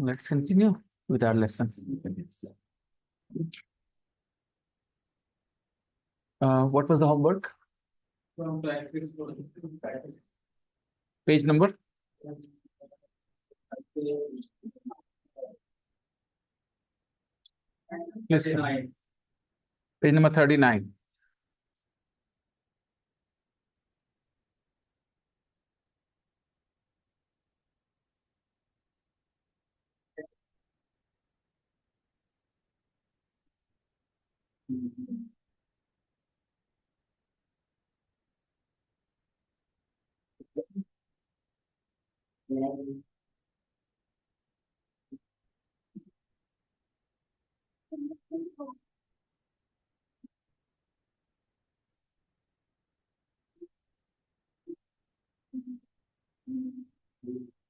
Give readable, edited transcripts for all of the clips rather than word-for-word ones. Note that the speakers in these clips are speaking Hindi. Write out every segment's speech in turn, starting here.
Let's continue with our lesson. What was the homework? Page number? Please come. Page number 39.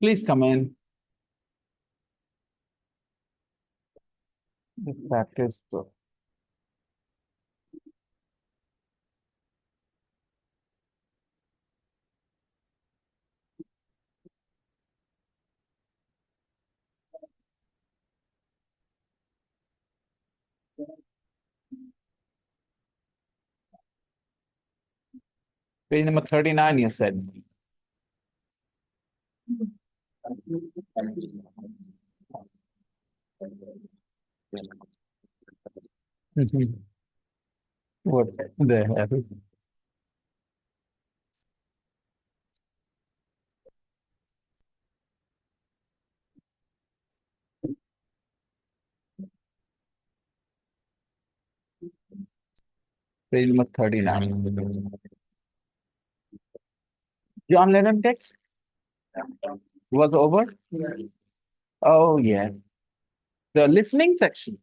Please come in. Practice. Page number 39, you said. What the hell? Page number 39. John Lennon text was over? Oh, yeah. The listening section.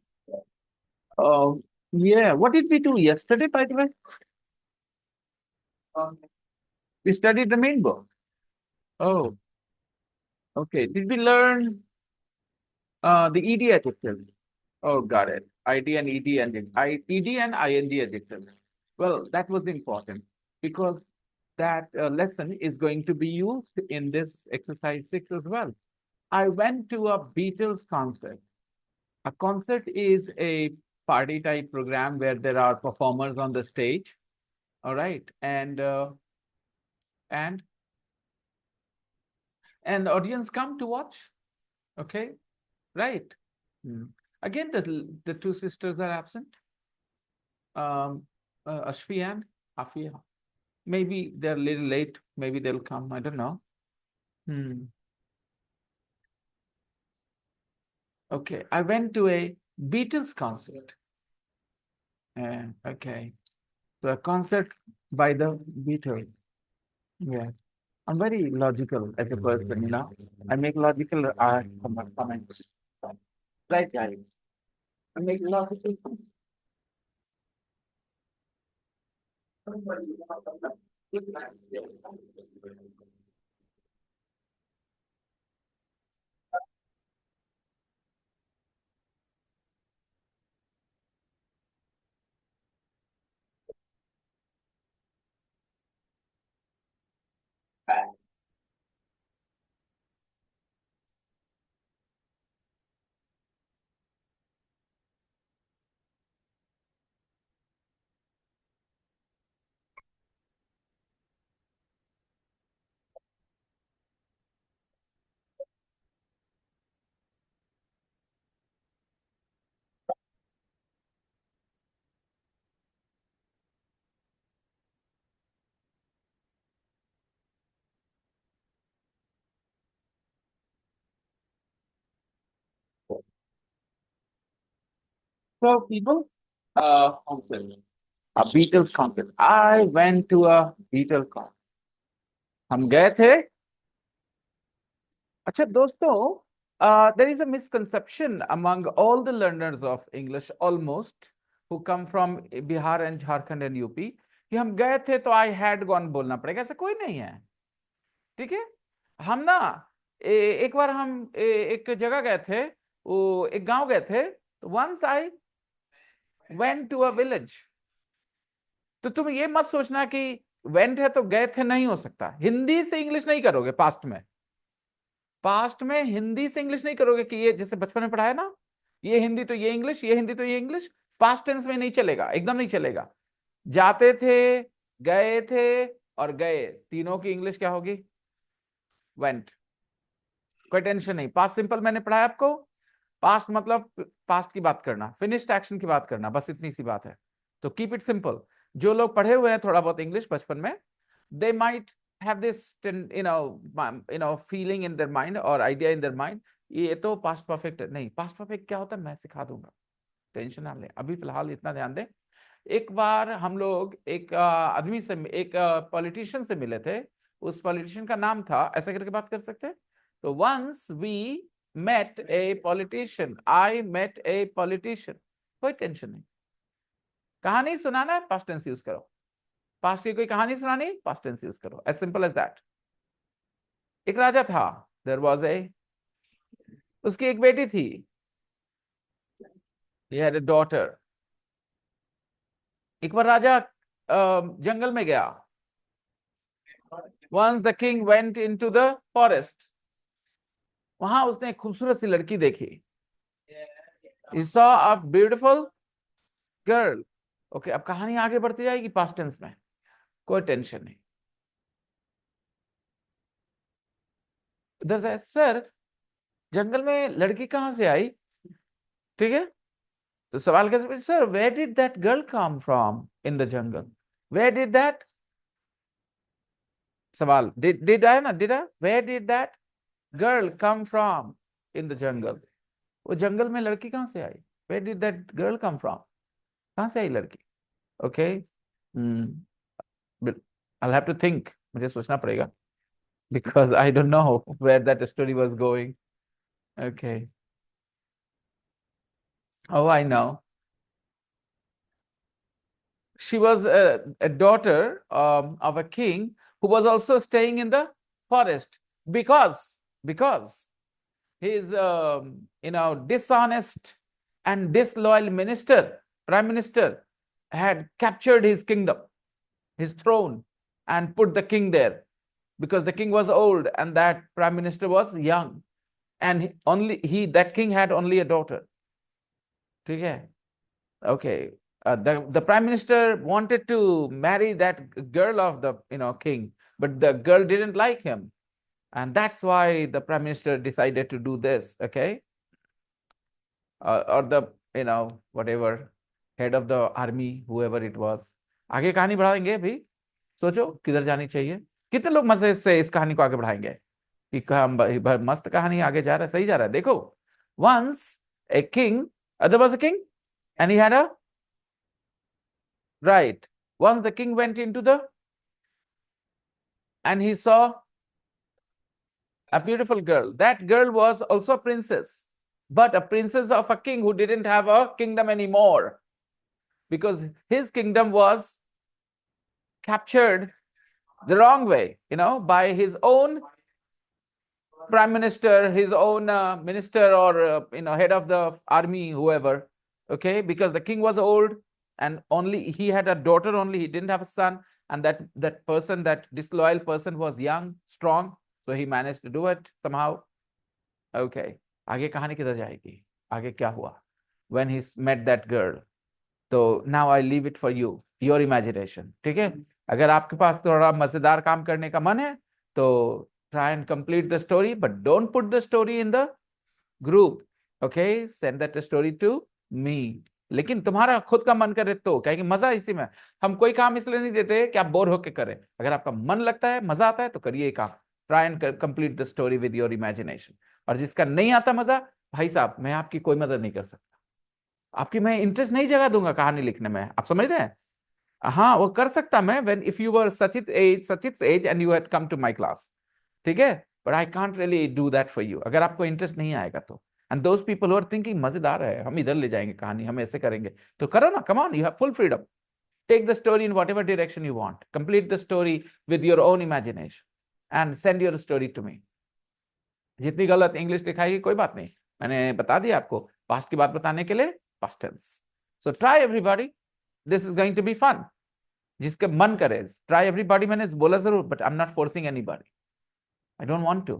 Oh, yeah. What did we do yesterday, by the way? We studied the main book. Oh, okay. Did we learn the ED adjective? Oh, got it. ID and ED and ED and ING adjectives. Well, that was important because that lesson is going to be used in this exercise 6 as well. I went to a Beatles concert. A concert is a party type program where there are performers on the stage. All right. And the audience come to watch. Okay. Right. Again, the two sisters are absent. Ashfi and Afia. Maybe they're a little late. Maybe they'll come. I don't know. Okay. I went to a Beatles concert. Okay. So a concert by the Beatles. Yeah. I'm very logical as a person, you know. I make logical comments. Right, guys? I make logical So people, concert, a Beatles concert. I went to a Beatles concert. हम गए थे. अच्छा दोस्तों, there is a misconception among all the learners of English almost who come from Bihar and Jharkhand and UP कि हम गए थे तो I had gone बोलना पड़ेगा. ऐसा कोई नहीं है. ठीक है. हम ना एक बार हम एक जगह गए थे, वो एक गांव गए थे. तो once I went to a village. तो तुम ये मत सोचना कि went है तो गए थे नहीं हो सकता. हिंदी से इंग्लिश नहीं करोगे पास्ट में. पास्ट में हिंदी से इंग्लिश नहीं करोगे कि ये जैसे बचपन में पढ़ा है ना, ये हिंदी तो ये इंग्लिश, ये हिंदी तो ये इंग्लिश। पास्ट टेंस में नहीं चलेगा, एकदम नहीं चलेगा। जाते थे, गए थे और गए, तीनों की इंग्लिश क्या होगी? वेंट। कोई टेंशन नहीं, पास्ट सिंपल मैंने पढ़ाया आपको। पास्ट मतलब पास्ट की बात करना, फिनिश्ड एक्शन की बात करना, बस इतनी सी बात है। तो कीप इट सिंपल। जो लोग पढ़े हुए हैं थोड़ा बहुत इंग्लिश बचपन में, they might have this feeling in their mind और आइडिया इन देयर माइंड, ये तो पास्ट परफेक्ट नहीं। पास्ट परफेक्ट क्या होता है मैं सिखा दूंगा, टेंशन ना ले, अभी फिलहाल इतना ध्यान दे। एक बार हम लोग एक आदमी से, एक पॉलिटिशियन से मिले थे। उस पॉलिटिशियन का नाम था, ऐसा करके बात कर सकते हैं। तो once we met a politician, I met a politician। कोई टेंशन नहीं। कहानी सुनाना है, पास्ट टेंस यूज करो। पास्ट की कोई कहानी सुनानी, पास्ट टेंस यूज करो, एज सिंपल एज दैट। एक राजा था, देयर वाज ए, उसकी एक बेटी थी, he had a daughter। एक बार राजा जंगल में गया। Once the king went into the forest। वहां उसने एक खूबसूरत सी लड़की देखी। He saw a beautiful girl। Okay, अब कहानी आगे बढ़ती जाएगी पास्ट टेंस में, कोई टेंशन नहीं। उधर से सर जंगल में लड़की कहां से आई? ठीक है, तो सवाल कैसे पूछे, sir where did that girl come from in the jungle? Where did that, सवाल डिड आया ना, did I, where did that girl come from in the jungle? वो जंगल में लड़की कहां से आई? Where did that girl come from, कहां से आई लड़की? Okay, I have to think, मुझे सोचना पड़ेगा, because I don't know where that story was going. Okay. Oh, I know. She was a daughter of a king who was also staying in the forest because his dishonest and disloyal minister, prime minister, had captured his kingdom, his throne, and put the king there because the king was old and that prime minister was young, and that king had only a daughter। ठीक है, okay, the prime minister wanted to marry that girl of the king, but the girl didn't like him, and that's why the prime minister decided to do this। Okay, or the whatever head of the army, whoever it was। आगे कहानी बढ़ाएंगे अभी, सोचो किधर जानी चाहिए। कितने लोग मजे से इस कहानी को आगे बढ़ाएंगे कि मस्त कहानी आगे जा रहा है, सही जा रहा है। देखो, once a king, there was a king and he had a, right, once the king went into the, and he saw a beautiful girl. That girl was also a princess, but a princess of a king who didn't have a kingdom anymore because his kingdom was captured the wrong way, by his own prime minister, his own minister, or head of the army, whoever। Okay, because the king was old and only he had a daughter only, he didn't have a son, and that person, that disloyal person, was young, strong, so he managed to do it somehow। Okay, आगे कहानी किधर जाएगी, आगे क्या हुआ? When he met that girl, तो now I leave it for you, your imagination। ठीक है, अगर आपके पास थोड़ा मजेदार काम करने का मन है तो try and complete the story, but don't put the story in the group। Okay, send that story to me। लेकिन तुम्हारा खुद का मन करे तो, क्या कि मजा इसी में। हम कोई काम इसलिए नहीं देते कि आप बोर होके करें, अगर आपका मन लगता है, मजा आता है तो करिए काम। Try and complete the story with your imagination. और जिसका नहीं आता मजा, भाई साहब मैं आपकी कोई मदद नहीं कर सकता, आपकी मैं इंटरेस्ट नहीं जगा दूंगा कहानी लिखने में, आप समझ रहे हैं? हाँ, वो कर सकता मैं when if you were Sachit's age and you had come to my class। ठीक है, but I can't really do that for you अगर आपको इंटरेस्ट नहीं आएगा तो। and those people who are thinking मजेदार है, हम इधर ले जाएंगे कहानी, हम ऐसे करेंगे, तो करो ना, come on, you have full freedom। take the story in whatever direction you want, complete the story with your own imagination and send your story to me। जितनी गलत इंग्लिश लिखाएगी कोई बात नहीं, मैंने बता दिया आपको, पास्ट की बात बताने के लिए past tense. So try everybody, this is going to be fun. जिसके मन करे ट्राई एवरीबॉडी, मैंने बोला जरूर, but I am not forcing anybody, I don't want to.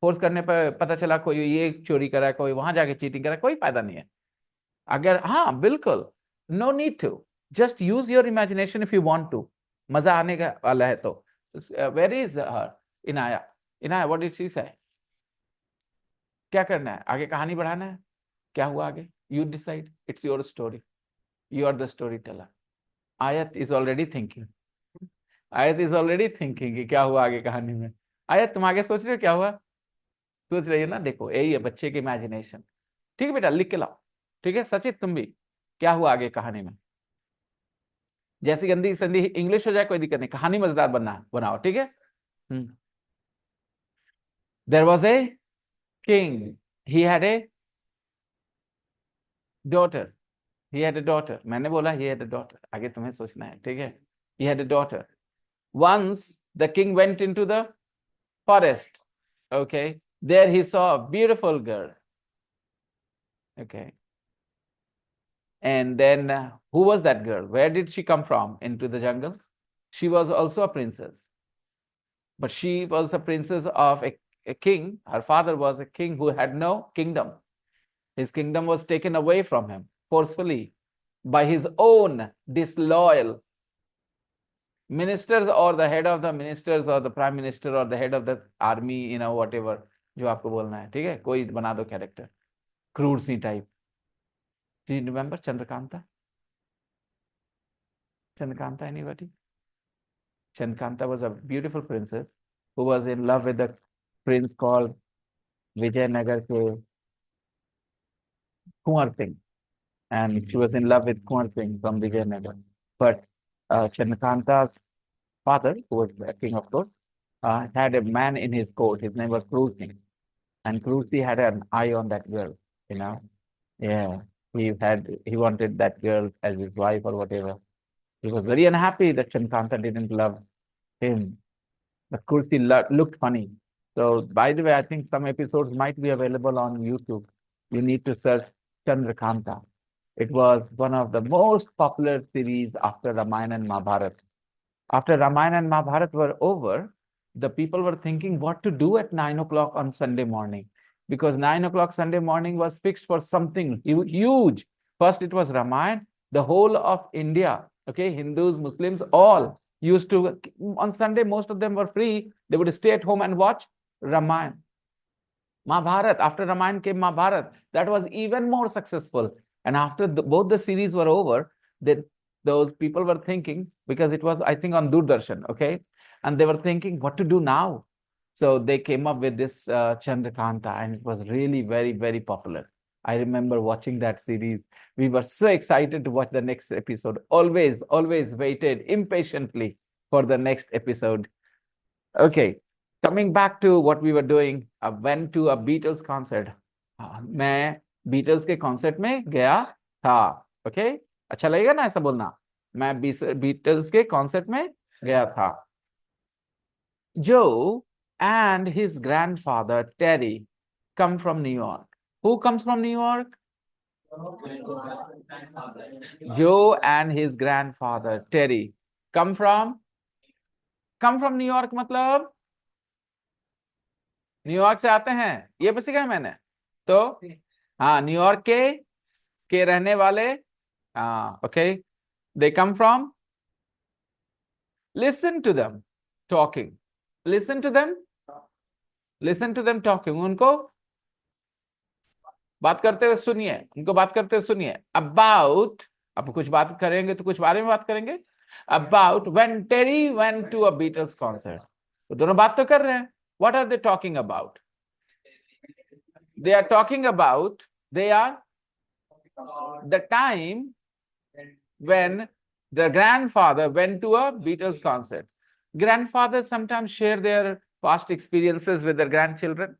Force करने पर पता चला कोई ये चोरी करा है, कोई वहां जाके चीटिंग करा, कोई फायदा नहीं है। अगर हाँ बिल्कुल, no need to, just use your imagination if you want to, मजा आने का वाला है तो। Where is her Inaya, Inaya what did she say? क्या करना है आगे, कहानी बढ़ाना है, क्या हुआ आगे? You decide, it's your story, you are the storyteller. Ayat is already thinking, Ayat is already thinking कि क्या हुआ आगे कहानी में। आयत तुम आगे सोच रहे हो क्या हुआ, सोच रही है ना, देखो यही है बच्चे की इमेजिनेशन। ठीक है बेटा, लिख के लाओ। ठीक है सचित, तुम भी, क्या हुआ आगे कहानी में? जैसी गंदी संधि इंग्लिश हो जाए कोई दिक्कत नहीं, कहानी मजेदार बनना बनाओ, ठीक है। There was a king, he had a daughter, he had a daughter, मैंने बोला ही हैड ए डॉटर, आगे तुम्हें सोचना है, ठीक है। ही had a daughter, once the king went into the forest, okay, there he saw a beautiful girl, okay, and then who was that girl, where did she come from into the jungle? She was also a princess, but she was a princess of a king. Her father was a king who had no kingdom. His kingdom was taken away from him forcefully by his own disloyal ministers, or the head of the ministers, or the prime minister, or the head of the army, you know, whatever जो आपको बोलना है, ठीक है, कोई बना दो कैरेक्टर, क्रूर सी type. Do you remember Chandrakanta? Chandrakanta, anybody? Chandrakanta was a beautiful princess who was in love with a prince called Vijayanagar ke Kunwar Singh, and she was in love with Kunwar Singh from Vijayanagar. But Chandrakanta's father, who was the king, of course, had a man in his court. His name was Kru Singh, and Kru Singh had an eye on that girl. You know, yeah, he wanted that girl as his wife or whatever. He was very unhappy that Chandrakanta didn't love him. But Kursi looked funny. So, by the way, I think some episodes might be available on YouTube. You need to search Chandrakanta. It was one of the most popular series after Ramayana and Mahabharata. After Ramayana and Mahabharata were over, the people were thinking what to do at 9 o'clock on Sunday morning, because 9 o'clock Sunday morning was fixed for something huge. First, it was Ramayana, the whole of India, okay, Hindus, Muslims, all used to, on Sunday, most of them were free. They would stay at home and watch Ramayana. Mahabharata, after Ramayana came Mahabharata, that was even more successful. And after both the series were over, those people were thinking, because it was, I think, on Doordarshan, okay, and they were thinking what to do now. So they came up with this Chandrakanta, and it was really very, very popular. I remember watching that series. We were so excited to watch the next episode. Always, always waited impatiently for the next episode. Okay, coming back to what we were doing, I went to a Beatles concert. मैं Beatles के concert में गया था. Okay, अच्छा लगेगा ना ऐसा बोलना? मैं Beatles के concert में गया था. Joe and his grandfather Terry come from New York. Who comes from New York? Joe and his grandfather Terry come from New York, मतलब न्यूयॉर्क से आते हैं, ये बस सीखा है मैंने तो। हाँ, न्यूयॉर्क के रहने वाले, हाँ okay, they come from, listen to them talking, listen to them, listen to them talking, उनको बात करते हुए सुनिए, उनको बात करते हुए सुनिए। अबाउट, अब कुछ बात करेंगे तो कुछ बारे में बात करेंगे। About when Terry went to a Beatles concert, तो दोनों बात तो कर रहे हैं। What are they talking about? They are talking about, they are the time when the grandfather went to a Beatles concert. Grandfathers sometimes share their past experiences with their grandchildren.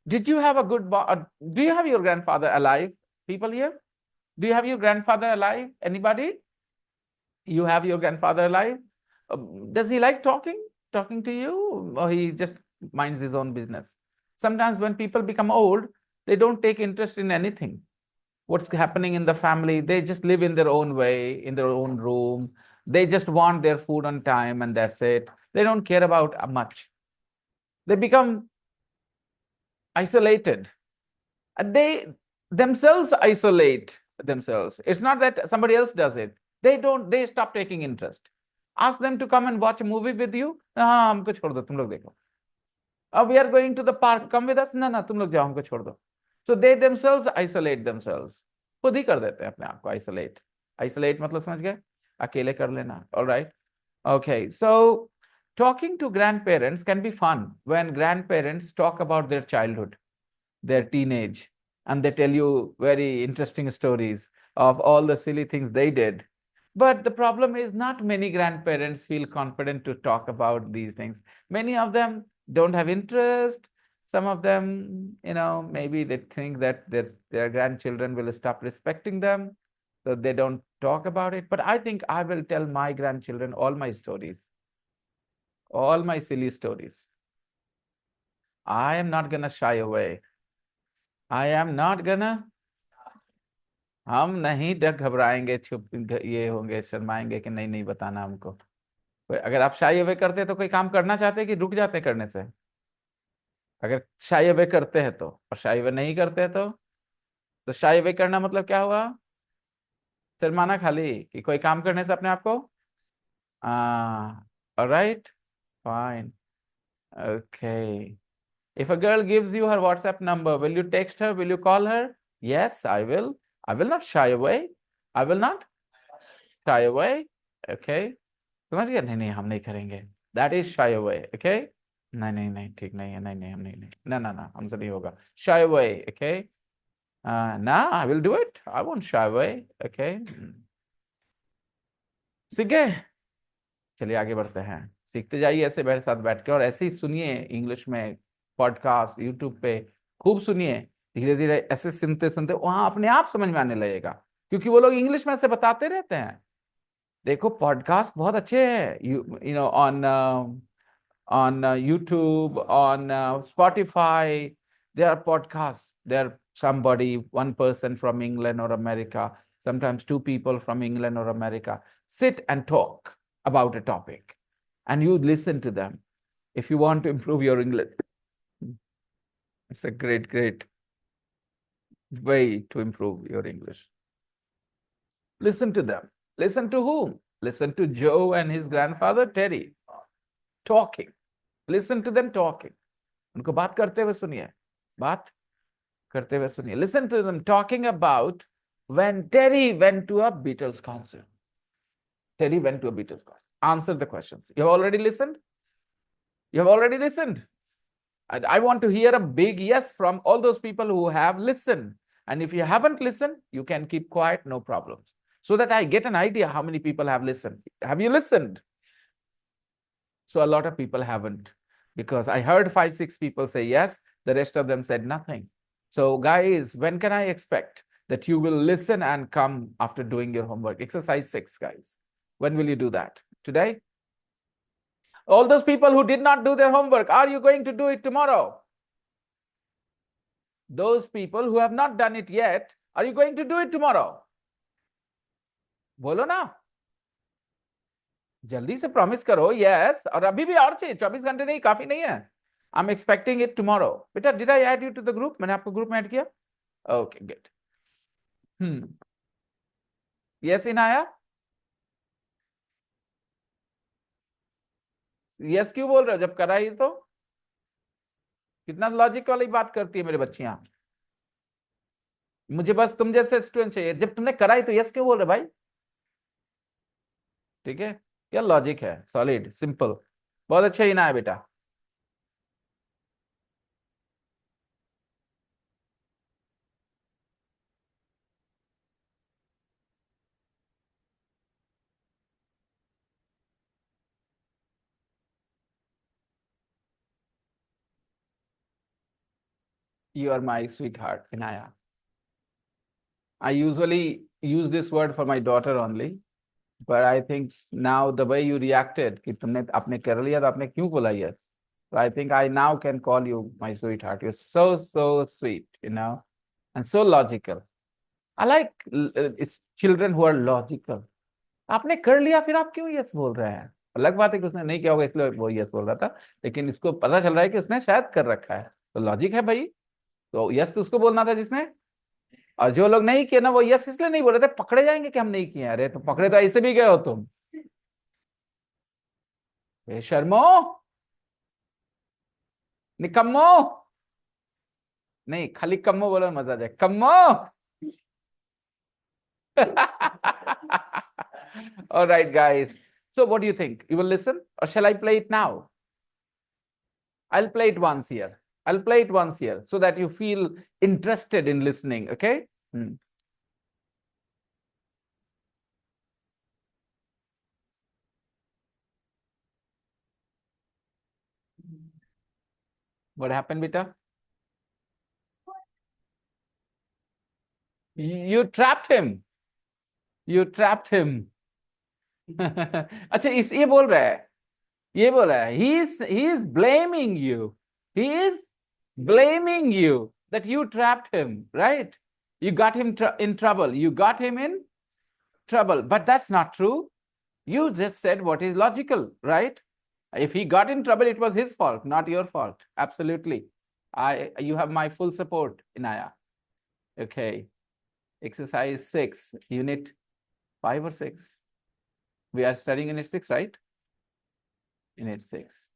Did you have a good, do you have your grandfather alive? People here? Do you have your grandfather alive? Anybody? You have your grandfather alive? Does he like talking to you, or he just minds his own business? Sometimes when people become old, they don't take interest in anything. What's happening in the family, they just live in their own way, in their own room. They just want their food on time, and that's it. They don't care about much. They become isolated. They themselves isolate themselves. It's not that somebody else does it. They stop taking interest. Ask them to come and watch a movie with you. हाँ हमको छोड़ दो, तुम लोग देखो. We are going to the park, come with us. ना ना तुम लोग जाओ, हमको छोड़ दो. So they themselves isolate themselves. खुद ही कर देते हैं अपने आप को isolate. Isolate मतलब समझ गए? अकेले कर लेना. All right. Okay. So talking to grandparents can be fun when grandparents talk about their childhood, their teenage, and they tell you very interesting stories of all the silly things they did. But the problem is not many grandparents feel confident to talk about these things. Many of them don't have interest. Some of them, maybe they think that their grandchildren will stop respecting them, so they don't talk about it. But I think I will tell my grandchildren all my stories, all my silly stories. I am not gonna shy away. I am not gonna. हम नहीं डर घबराएंगे, छुप ये होंगे, शर्माएंगे कि नहीं नहीं बताना हमको. अगर आप शाई अवे करते तो कोई काम करना चाहते कि रुक जाते करने से? अगर शाई अवे करते हैं तो, और शाई अवे नहीं करते तो शाई अवे करना मतलब क्या हुआ? शर्माना खाली, कि कोई काम करने से अपने आप को. Alright, fine, okay. If a girl gives you her WhatsApp number, will you text her? Will you call her? Yes, I will. I will not shy away. I will not shy away. Okay. समझ गया? नहीं नहीं हम नहीं करेंगे. That is shy away. Okay. नहीं नहीं नहीं ठीक नहीं है. नहीं नहीं हम नहीं नहीं ना ना ना हमसे नहीं होगा. Shy away. Okay. Nah, I will do it. I won't shy away. Okay. सीख गए? चलिए आगे बढ़ते हैं. सीखते जाइए ऐसे मेरे साथ बैठ के, और ऐसे ही सुनिए इंग्लिश में पॉडकास्ट यूट्यूब पे खूब सुनिए. धीरे धीरे ऐसे सुनते सुनते वहां अपने आप समझ में आने लगेगा, क्योंकि वो लोग इंग्लिश में ऐसे बताते रहते हैं. देखो पॉडकास्ट बहुत अच्छे हैं, you know on YouTube, on Spotify. There are podcasts. There somebody, one person from England or America, sometimes two people from England or America, sit and talk about a topic, and you listen to them. If you want to improve your English, it's a great, great way to improve your English. Listen to them. Listen to whom? Listen to Joe and his grandfather Terry talking. Listen to them talking. उनको बात करते हुए सुनिए. बात करते हुए सुनिए. Listen to them talking about when Terry went to a Beatles concert. Terry went to a Beatles concert. Answer the questions. You have already listened? You have already listened? I want to hear a big yes from all those people who have listened. And if you haven't listened, you can keep quiet, no problems. So that I get an idea how many people have listened. Have you listened? So a lot of people haven't, because I heard 5-6 people say yes, the rest of them said nothing. So guys, when can I expect that you will listen and come after doing your homework? Exercise 6, guys. When will you do that? Today? All those people who did not do their homework, are you going to do it tomorrow? Those people who have not done it yet, are you going to do it tomorrow? बोलो ना, जल्दी से प्रॉमिस करो. यस, और अभी भी और चाहिए, 24 घंटे नहीं, काफी नहीं है. I am expecting it tomorrow. बेटा, did I add you to the group? मैंने आपको ग्रुप में ऐड किया? Okay, good. यस इन आया? यस क्यों बोल रहे हो? जब करा ही तो. कितना लॉजिक वाली बात करती है मेरे बच्चियां. मुझे बस तुम जैसे स्टूडेंट चाहिए. जब तुमने करा ही तो यस क्यों बोल रहे भाई? ठीक है, क्या लॉजिक है? सॉलिड, सिंपल, बहुत अच्छा ही ना है बेटा. You are my sweetheart, Inaya. I usually use this word for my daughter only, but I think now the way you reacted, कि तुमने आपने कर लिया तो आपने क्यों बोला yes? So I think I now can call you my sweetheart. You're so sweet, and so logical. I like it's children who are logical. आपने कर लिया फिर आप क्यों yes बोल रहे हैं? अलग बात है कि उसने नहीं किया होगा इसलिए वो yes बोल रहा था, लेकिन इसको पता चल रहा है कि उसने शायद कर रखा है, तो लॉजिक है भाई. तो यस किसको बोलना था जिसने, और जो लोग नहीं किए ना वो यस इसलिए नहीं बोल रहे थे, पकड़े जाएंगे कि हम नहीं किए। अरे तो पकड़े तो ऐसे भी गए हो तुम, शर्मो, निकम्मो, नहीं खाली कम्मो बोलो मजा आ जाए, कम्मो। All right, guys. So, what do you think? You will listen, or shall I play it now? I'll play it once here. I'll play it once here so that you feel interested in listening. Okay? Hmm. What happened, beta? You trapped him. You trapped him. अच्छा इस ये बोल रहा है, ये बोल रहा है, he is blaming you. He is blaming you that you trapped him, right? You got him in trouble. You got him in trouble. But that's not true. You just said what is logical, right? If he got in trouble, it was his fault, not your fault. Absolutely. You have my full support, Inaya. Okay. Exercise 6, unit 5 or 6. We are studying unit 6, right? Unit 6.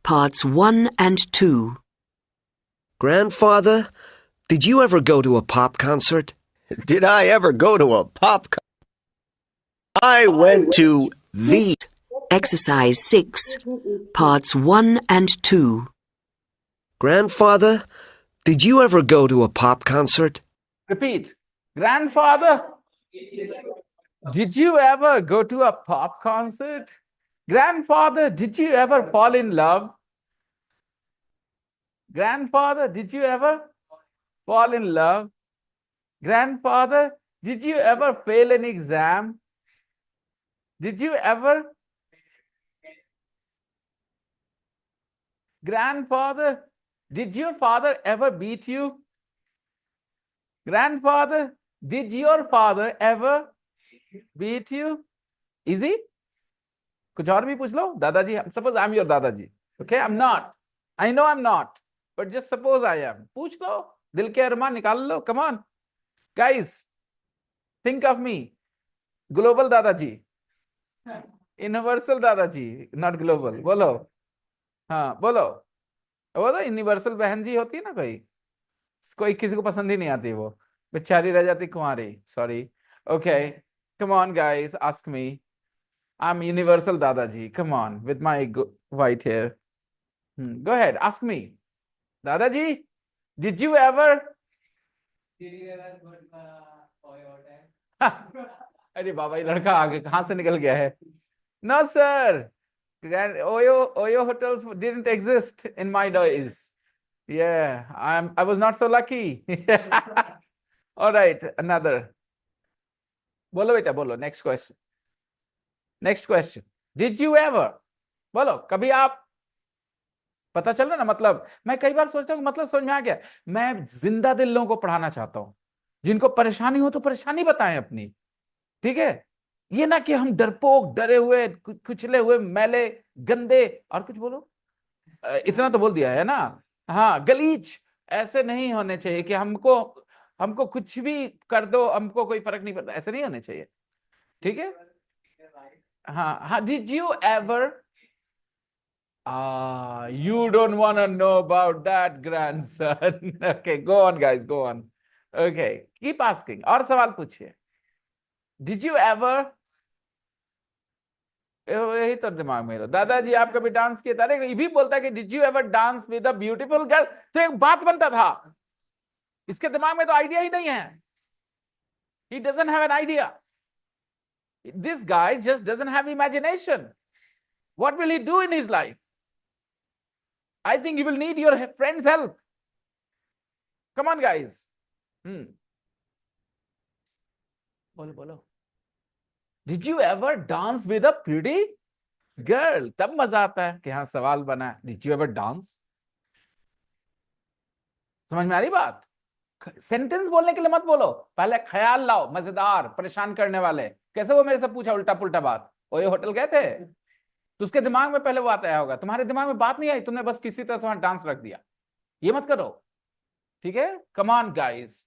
Parts 1 and 2. Grandfather, did you ever go to a pop concert? Did I ever go to a pop concert? I went to the... Exercise 6. Parts 1 and 2. Grandfather, did you ever go to a pop concert? Repeat. Grandfather, did you ever go to a pop concert? Grandfather, did you ever fall in love? Grandfather, did you ever fall in love? Grandfather, did you ever fail an exam? Did you ever? Grandfather, did your father ever beat you? Grandfather, did your father ever beat you? Easy? कुछ और भी पूछ लो दादाजी. Suppose I'm your दादाजी. Okay, I'm not. I know I'm not. But just suppose I am. पूछ लो. दिल के अरमान निकाल लो. Come on. Guys, think of me. Global दादाजी. Universal दादाजी. Not global. बोलो. हाँ बोलो. वो तो यूनिवर्सल बहन जी होती है ना कोई किसी को पसंद ही नहीं आती, वो बेचारी रह जाती कुंवारी. Sorry. Okay, come on guys, ask me. I am universal दादाजी. Come on with my white hair. Go ahead, ask me. दादाजी, डिड यू एवर अरे बाबा, ये लड़का आगे कहां से निकल गया है. No sir, Oyo hotels didn't exist in my days. Yeah, I was not so lucky. All right, another. बोलो बेटा बोलो. Next question. Next question. Did you ever? बोलो कभी आप, पता चल रहा ना मतलब. मैं कई बार सोचता हूँ मतलब समझ में आ गया. मैं जिंदा दिल लोगों को पढ़ाना चाहता हूँ, जिनको परेशानी हो तो परेशानी बताएं अपनी. ठीक है, ये ना कि हम डरपोक, डरे हुए, कुचले हुए, मैले, गंदे, और कुछ बोलो. इतना तो बोल दिया है ना. हाँ, गलीच ऐसे नहीं होने चाहिए कि हमको कुछ भी कर दो, हमको कोई फर्क नहीं पड़ता. ऐसे नहीं होने चाहिए. ठीक है. हाँ हाँ. Did you ever, you don't want to know about that, grandson. Okay, go on guys, go on. Okay, keep asking. और सवाल पूछिए. Did you ever, यही तो दिमाग में. दादाजी आप कभी डांस किए? अरे ये भी बोलता है कि did you ever dance with a beautiful girl, तो एक बात बनता था. इसके दिमाग में तो आइडिया ही नहीं है. He doesn't have an idea. This guy just doesn't have imagination. What will he do in his life? I think you will need your friends help. Come on guys. बोलो बोलो. Did you ever dance with a pretty girl? तब मजा आता है कि हाँ सवाल बना. Did you ever dance? समझ में आ रही बात? सेंटेंस बोलने के लिए मत बोलो, पहले ख्याल लाओ मजेदार, परेशान करने वाले. कैसे वो मेरे से पूछा उल्टा पुल्टा बात. ओयो होटल गए थे? तो उसके दिमाग में पहले वो आता होगा, तुम्हारे दिमाग में बात नहीं आई, तुमने बस किसी तरह से वहां डांस रख दिया। ये मत करो, ठीक है? कम ऑन गाइस,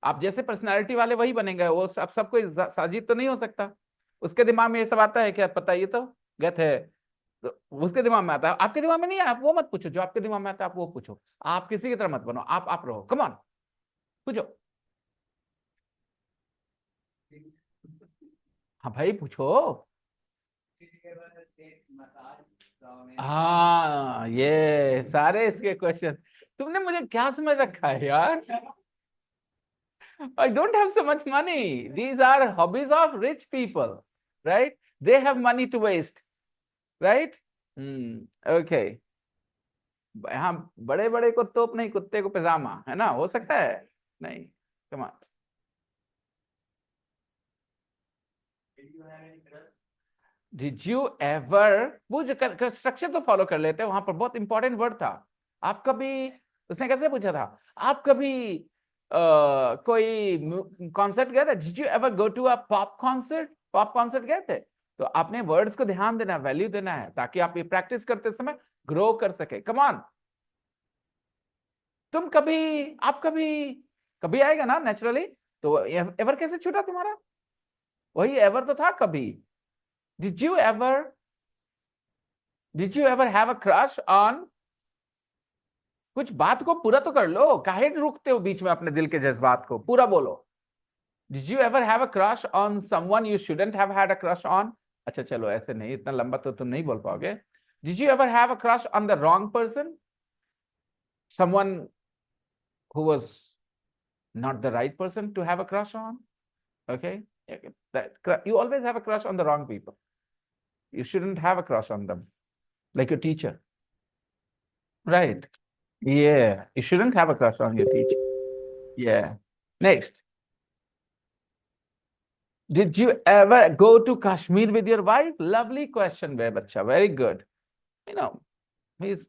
आप जैसे पर्सनालिटी वाले वही बनेंगे, वो सब कोई साजिद तो नहीं हो सकता। उसके दिमाग में ये सब आता है क्या, पता, ये तो गए थे, तो उसके दिमाग में आता है, आपके दिमाग में नहीं है, आप वो मत पूछो, जो आपके दिमाग में आता है आप वो पूछो। आप किसी की तरह मत बनो, आप रहो, कम ऑन, पूछो। हाँ भाई पूछो। हाँ, ये सारे इसके क्वेश्चन, तुमने मुझे क्या समझ रखा है यार? I don't have so much money. These are hobbies of rich people, right? They have money to waste, right? Okay. हाँ, बड़े बड़े को तोप नहीं, कुत्ते को पैजामा, है ना? हो सकता है? नहीं, come on. Did you ever, वो जो स्ट्रक्चर तो फॉलो कर लेते हैं, वहां पर बहुत इंपॉर्टेंट वर्ड था। आप कभी, उसने कैसे पूछा था, आप कभी कोई कॉन्सर्ट गए थे? Did you ever go to a pop concert? Pop concert गए थे? तो आपने वर्ड्स को ध्यान देना, वैल्यू देना है, ताकि आप ये प्रैक्टिस करते समय ग्रो कर सके। कम ऑन, तुम कभी, आप कभी, कभी आएगा ना नेचुरली। तो एवर कैसे छूटा तुम्हारा? वही एवर तो था कभी। Did you ever have a crush on? कुछ बात को पूरा तो कर लो, काहे रुकते हो बीच में अपने दिल के जज्बात को, पूरा बोलो। Did you ever have a crush on someone you shouldn't have had a crush on? अच्छा चलो, ऐसे नहीं, इतना लंबा तो तुम नहीं बोल पाओगे। Did you ever have a crush on the wrong person? Someone who was not the right person to have a crush on? Okay? You always have a crush on the wrong people. You shouldn't have a crush on them. Like your teacher. Right. Yeah. You shouldn't have a crush on your teacher. Yeah. Next. Did you ever go to Kashmir with your wife? Lovely question, bacha. Very good. You know, he's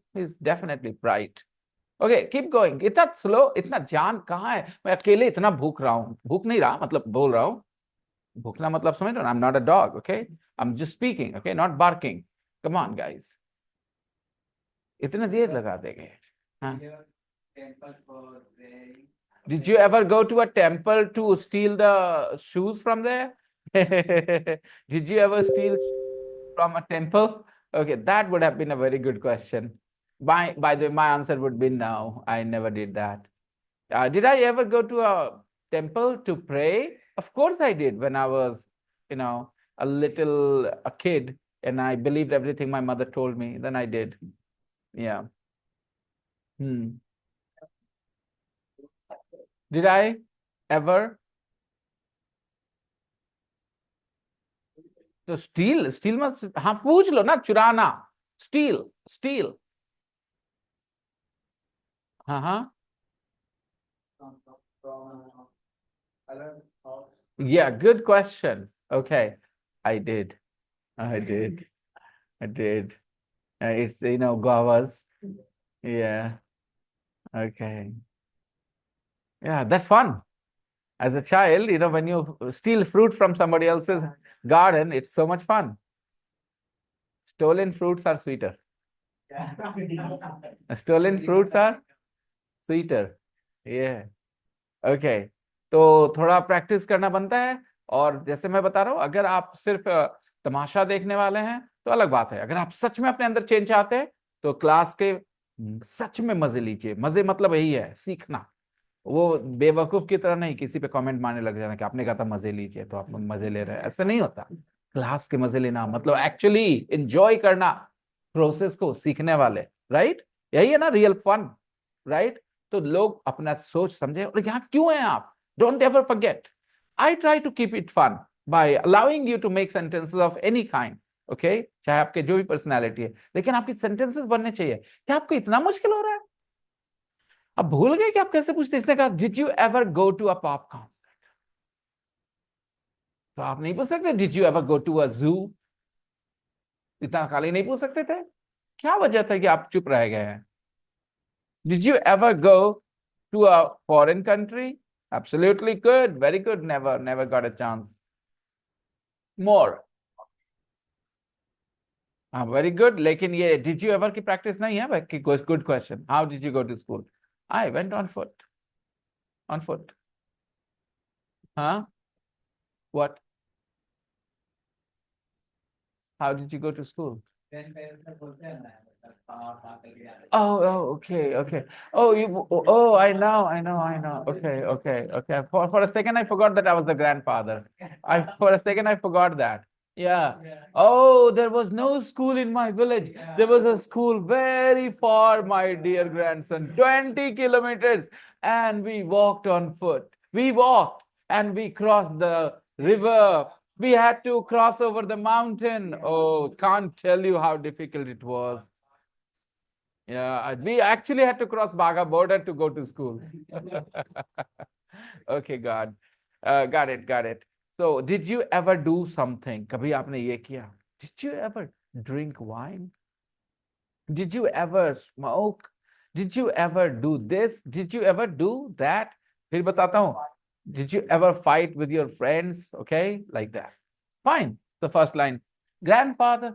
definitely bright. Okay, keep going. इतना स्लो, इतना जान कहाँ है? मैं अकेले इतना भूख रहा हूँ, भूख नहीं रहा, मतलब बोल रहा हूँ। भूखना मतलब समझ लो, I'm not a dog, okay? I'm just speaking, okay? Not barking. Come on, guys. इतने देर लगा देंगे? हाँ? Did you ever go to a temple to steal the shoes from there? Did you ever steal from a temple? Okay, that would have been a very good question. By the way, my answer would be no. I never did that. Did I ever go to a temple to pray? Of course I did when I was, a kid, and I believed everything my mother told me. Then I did. Yeah. Did I ever? तो स्टील मत, हाँ पूछ लो ना, चुराना, स्टील। हाँ। Yeah, good question. Okay, I did. It's, guavas. Yeah. Okay. Yeah, that's fun. As a child, when you steal fruit from somebody else's garden, it's so much fun. Stolen fruits are sweeter. Stolen fruits are sweeter. Yeah. Okay. तो थोड़ा प्रैक्टिस करना बनता है। और जैसे मैं बता रहा हूँ, अगर आप सिर्फ तमाशा देखने वाले हैं तो अलग बात है। अगर आप सच में अपने अंदर चेंज चाहते हैं तो क्लास के सच में मजे लीजिए। मजे मतलब यही है, सीखना। वो बेवकूफ की तरह नहीं, किसी पे कमेंट मारने लग जाना कि आपने कहा था मजे लीजिए तो आप मजे ले रहे हैं, ऐसे नहीं होता। क्लास के मजे लेना मतलब एक्चुअली एंजॉय करना प्रोसेस को, सीखने वाले, राइट? यही है ना रियल फन, राइट? तो लोग अपना सोच समझे, और यहाँ क्यों हैं आप? Don't ever forget, I try to keep it fun by allowing you to make sentences of any kind, okay? चाहे आपके जो भी पर्सनैलिटी है, लेकिन आपकी सेंटेंसेस बनने चाहिए। क्या आपको इतना मुश्किल हो रहा है? अब भूल गए कि आप कैसे पूछते? इसने कहा did you ever go to a pop concert, तो आप नहीं पूछ सकते did you ever go to a zoo? इतना खाली नहीं पूछ सकते थे? क्या वजह था कि आप चुप रह गए हैं? Did you ever go to a foreign country? Absolutely good, very good. Never, got a chance. More. हाँ, वेरी गुड। लेकिन ये डिड यू एवर की प्रैक्टिस नहीं है भाई। Good question. How did you go to school? I went on foot. On foot. हाँ, what? How did you go to school? Okay, okay. I know. Okay. For a second, I forgot that I was the grandfather. For a second, I forgot that. Yeah. Oh, there was no school in my village. There was a school very far, my dear grandson, 20 kilometers. And we walked on foot. We walked and we crossed the river. We had to cross over the mountain. Oh, can't tell you how difficult it was. Yeah, we actually had to cross Baga border to go to school. Okay, got it. So, did you ever do something? कभी आपने ये किया? Did you ever drink wine? Did you ever smoke? Did you ever do this? Did you ever do that? फिर बताता हूँ. Did you ever fight with your friends? Okay, like that. Fine. The first line. Grandfather.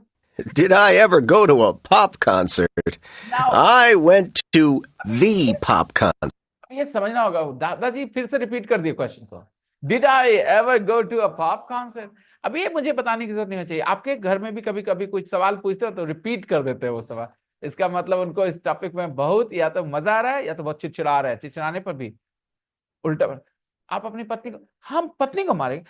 Did I ever go to a pop concert? Now, I went to the pop concert. ये समझना होगा. दादाजी फिर से रिपीट कर दिए क्वेश्चन को. Did I ever go to a pop concert? अब ये मुझे बताने की जरूरत नहीं होनी चाहिए. आपके घर में भी कभी कभी कुछ सवाल पूछते हो तो रिपीट कर देते हैं वो सवाल. इसका मतलब उनको इस टॉपिक में बहुत या तो मजा आ रहा है या तो बहुत चिड़चिड़ा रहा है. चिड़चिड़ाने पर भी उल्टा. आप अपनी पत्नी को, हम पत्नी को मारेंगे,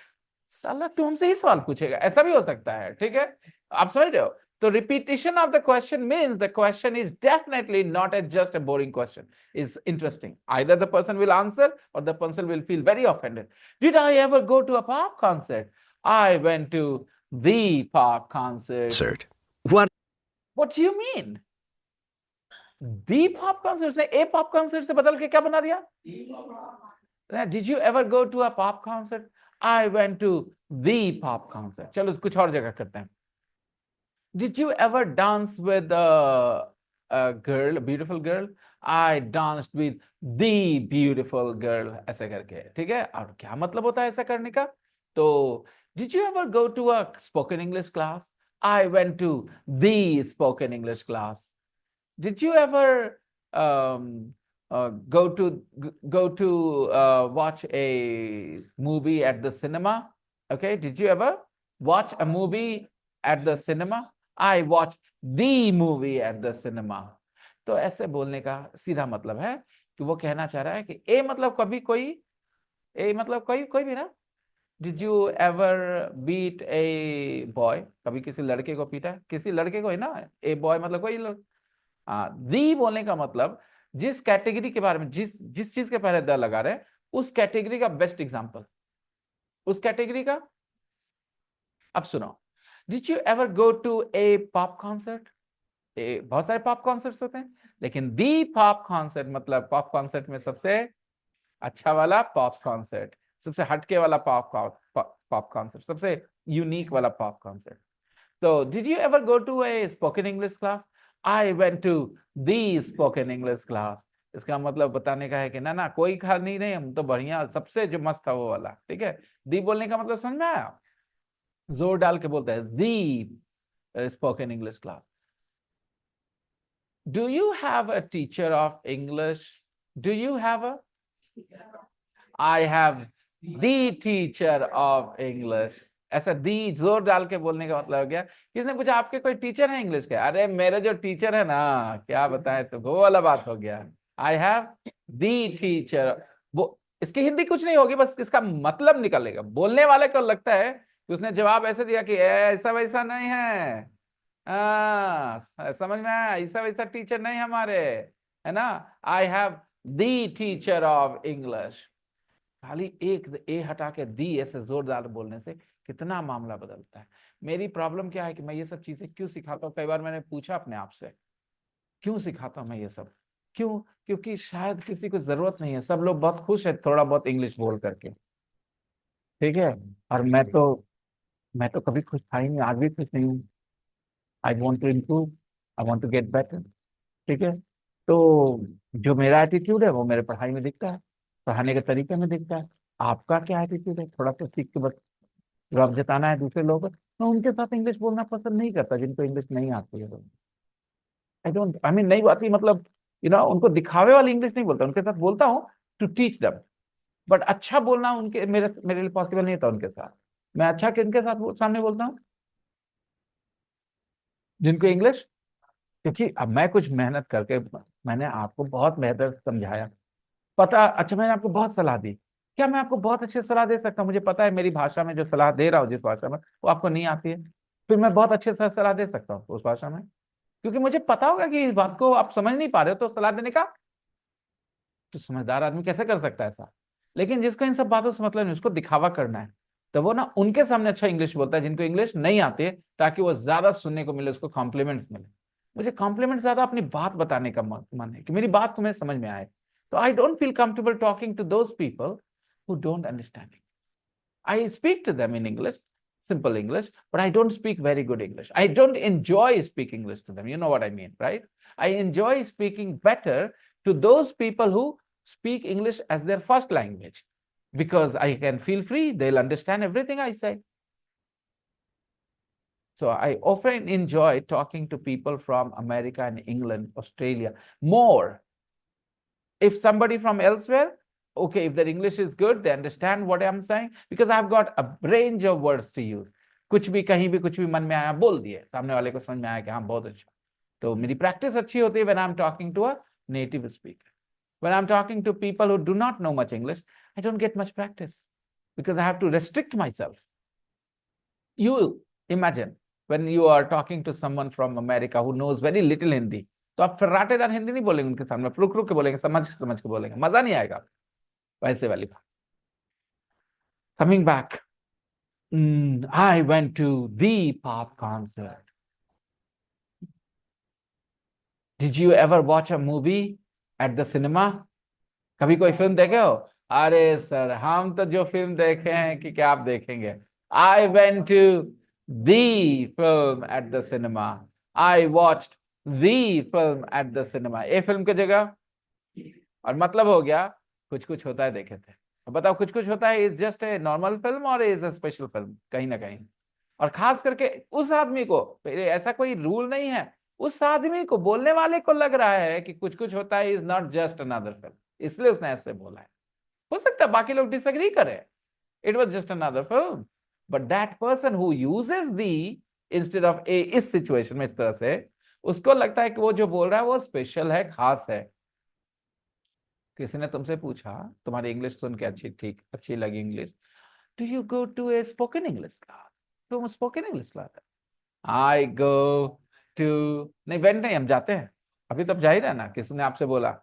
साला तू हमसे ही सवाल पूछेगा, ऐसा भी हो सकता है. ठीक है, आप समझ रहे हो? तो repetition of the question means the question is definitely not just a boring question. Is interesting. Either the person will answer or the person will feel very offended. Did I ever go to a pop concert? I went to the pop concert. What? What do you mean? The pop concert से a pop concert से बदल के क्या बना दिया? Did you ever go to a pop concert? I went to the pop concert. चलो कुछ और जगह करते हैं. Did you ever dance with a girl, a beautiful girl? I danced with the beautiful girl. ऐसे करके. ठीक है. और क्या मतलब होता है ऐसा करने का? तो did you ever go to a spoken English class? I went to the spoken English class. Did you ever go to watch a movie at the cinema? Okay. Did you ever watch a movie at the cinema? I watched the movie at the cinema. तो ऐसे बोलने का सीधा मतलब है कि वो कहना चाह रहा है कि ए मतलब कभी कोई, ए मतलब कोई भी ना. Did you ever beat a boy? कभी किसी लड़के को पीटा? किसी लड़के को ही ना. ए बॉय मतलब कोई दी बोलने का मतलब जिस कैटेगरी के बारे में, जिस चीज के पहले द लगा रहे हैं उस कैटेगरी का बेस्ट एग्जांपल, उस कैटेगरी का. अब सुनो. Did you ever go to a pop concert? बहुत सारे पॉप कॉन्सर्ट्स होते हैं, लेकिन दी पॉप कॉन्सर्ट मतलब पॉप कॉन्सर्ट में सबसे अच्छा वाला पॉप कॉन्सर्ट, सबसे हटके वाला पॉप कॉन्सर्ट, सबसे यूनिक वाला पॉप कॉन्सर्ट. तो did you ever go to a spoken English class? I went to the spoken English class. इसका मतलब बताने का है कि ना कोई खाल नहीं, हम तो बढ़िया, सबसे जो मस्त था वो वाला. ठीक है. दी बोलने का मतलब समझ में आया? जोर डाल के बोलता है the spoken English class. Do you have a teacher of English? Do you have a? I have the teacher of English. ऐसा दी जोर डाल के बोलने का मतलब हो गया. किसने पूछा आपके कोई टीचर है इंग्लिश के? अरे मेरे जो टीचर है ना, क्या बताएं, तो वो वाला बात हो गया. I have the teacher. वो इसकी हिंदी कुछ नहीं होगी, बस इसका मतलब निकलेगा. बोलने वाले को लगता है कि उसने जवाब ऐसे दिया कि ऐसा वैसा नहीं है. समझ में आया? ऐसा वैसा टीचर नहीं हमारे, है ना. I have the teacher of English. खाली एक ए हटा के दी ऐसे जोरदार बोलने से कितना मामला बदलता है. मेरी प्रॉब्लम क्या है कि मैं ये सब चीजें क्यों सिखाता हूँ? कई बार मैंने पूछा अपने आप से, क्यों सिखाता हूँ मैं ये सब? क्यों? क्योंकि शायद किसी को जरूरत नहीं है. सब लोग बहुत खुश है थोड़ा बहुत इंग्लिश बोल करके. ठीक है. और मैं तो कभी खुश था ही नहीं, आज भी खुश नहीं हूँ. I want to improve. I want to get better. ठीक है. तो जो मेरा एटीट्यूड है वो मेरे पढ़ाई में दिखता है, पढ़ाने के तरीके में दिखता है. आपका क्या एटीट्यूड है? थोड़ा सा सीख के रब जताना है दूसरे लोगों को, मैं उनके साथ इंग्लिश बोलना पसंद नहीं करता जिनको इंग्लिश नहीं आती है। आई डोंट, आई मीन नहीं आती मतलब उनको दिखावे वाली इंग्लिश नहीं बोलता, उनके साथ बोलता हूँ टू टीच देम, बट अच्छा बोलना उनके मेरे मेरे लिए पॉसिबल नहीं था उनके साथ। मैं अच्छा किनके साथ सामने बोलता हूँ? जिनको इंग्लिश, क्योंकि अब मैं कुछ मेहनत करके, मैंने आपको बहुत बेहतर समझाया, पता, अच्छा मैंने आपको बहुत सलाह दी, क्या मैं आपको बहुत अच्छे सलाह दे सकता हूँ? मुझे पता है मेरी भाषा में जो सलाह दे रहा हूँ, जिस भाषा में, वो आपको नहीं आती है, फिर मैं बहुत अच्छे से सलाह दे सकता हूँ उस भाषा में, क्योंकि मुझे पता होगा कि इस बात को आप समझ नहीं पा रहे हो, तो सलाह देने का, तो समझदार आदमी कैसे कर सकता है ऐसा? लेकिन जिसको इन सब बातों से मतलब नहीं, उसको दिखावा करना है, तो वो ना उनके सामने अच्छा इंग्लिश बोलता है जिनको इंग्लिश नहीं आती है, ताकि वो ज्यादा सुनने को मिले, उसको कॉम्प्लीमेंट मिले। मुझे कॉम्प्लीमेंट ज्यादा अपनी बात बताने का मन है कि मेरी बात तुम्हें समझ में आए। तो I don't feel comfortable talking to those people who don't understand. I speak to them in English, simple English, but I don't speak very good English. I don't enjoy speaking English to them. You know what I mean, right? I enjoy speaking better to those people who speak English as their first language, because I can feel free. They'll understand everything I say. So I often enjoy talking to people from America and England, Australia more. If somebody from elsewhere, okay, if their English is good, they understand what I'm saying, because I've got a range of words to use. कुछ भी कहीं भी कुछ भी मन में आया बोल दिए, सामने वाले को समझ में आया कि हाँ बहुत अच्छा। तो मेरी प्रैक्टिस अच्छी होती है when I'm talking to a native speaker. When I'm talking to people who do not know much English, I don't get much practice because I have to restrict myself. You imagine when you are talking to someone from America who knows very little Hindi, तो आप फर्राटेदार हिंदी नहीं बोलेंगे उनके सामने, रुक रुक के बोलेंगे, समझ समझ के बोलेंगे, मजा नहीं आएगा। वैसे वाली बात। Coming back, I went to the pop concert. Did you ever watch a movie at the cinema? कभी कोई फिल्म देखे हो? अरे सर, हम तो जो फिल्म देखे हैं कि क्या आप देखेंगे। I went to the film at the cinema. I watched the film at the cinema. A film की जगह और मतलब हो गया कुछ कुछ होता है देखे थे। अब बताओ, कुछ कुछ होता है is just a normal film और इज अ स्पेशल फिल्म कहीं ना कहीं। और खास करके उस आदमी को, ऐसा कोई रूल नहीं है, उस आदमी को, बोलने वाले को लग रहा है कि कुछ कुछ होता है is not just another film, इसलिए उसने ऐसे बोला है। हो सकता है बाकी लोग डिसएग्री करें, it was just another film, but that person who uses the instead of a, इस सिचुएशन में इस तरह से, उसको लगता है कि वो जो बोल रहा है वो स्पेशल है, खास है। किसी ने तुमसे पूछा, तुम्हारी इंग्लिश सुन के अच्छी लगी English, do you go to a spoken English class? तुम spoken English class? I go to, नहीं वेंट नहीं, हम जाते हैं। अभी तो जा ही रहा ना, किसी ने आपसे बोला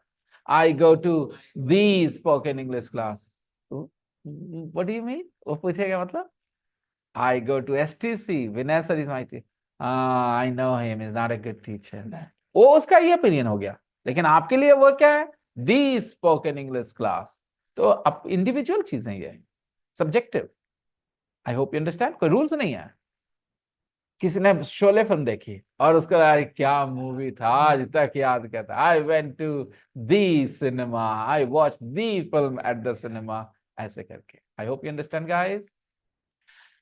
I go to the spoken English class, what do you mean? वो पूछेगा मतलब I go to STC, Vinay sir is my teacher, I know him is not a good teacher, वो उसका ये ओपिनियन हो गया। लेकिन आपके लिए वो क्या है? The spoken English class. तो अब इंडिविजुअल चीजें ये, subjective. I hope you understand, कोई रूल्स नहीं है। किसी ने शोले फिल्म देखी और उसका यार क्या मूवी था, आज तक याद करता, I went to the cinema, I watch the film at the cinema, ऐसे करके। I hope you understand guys.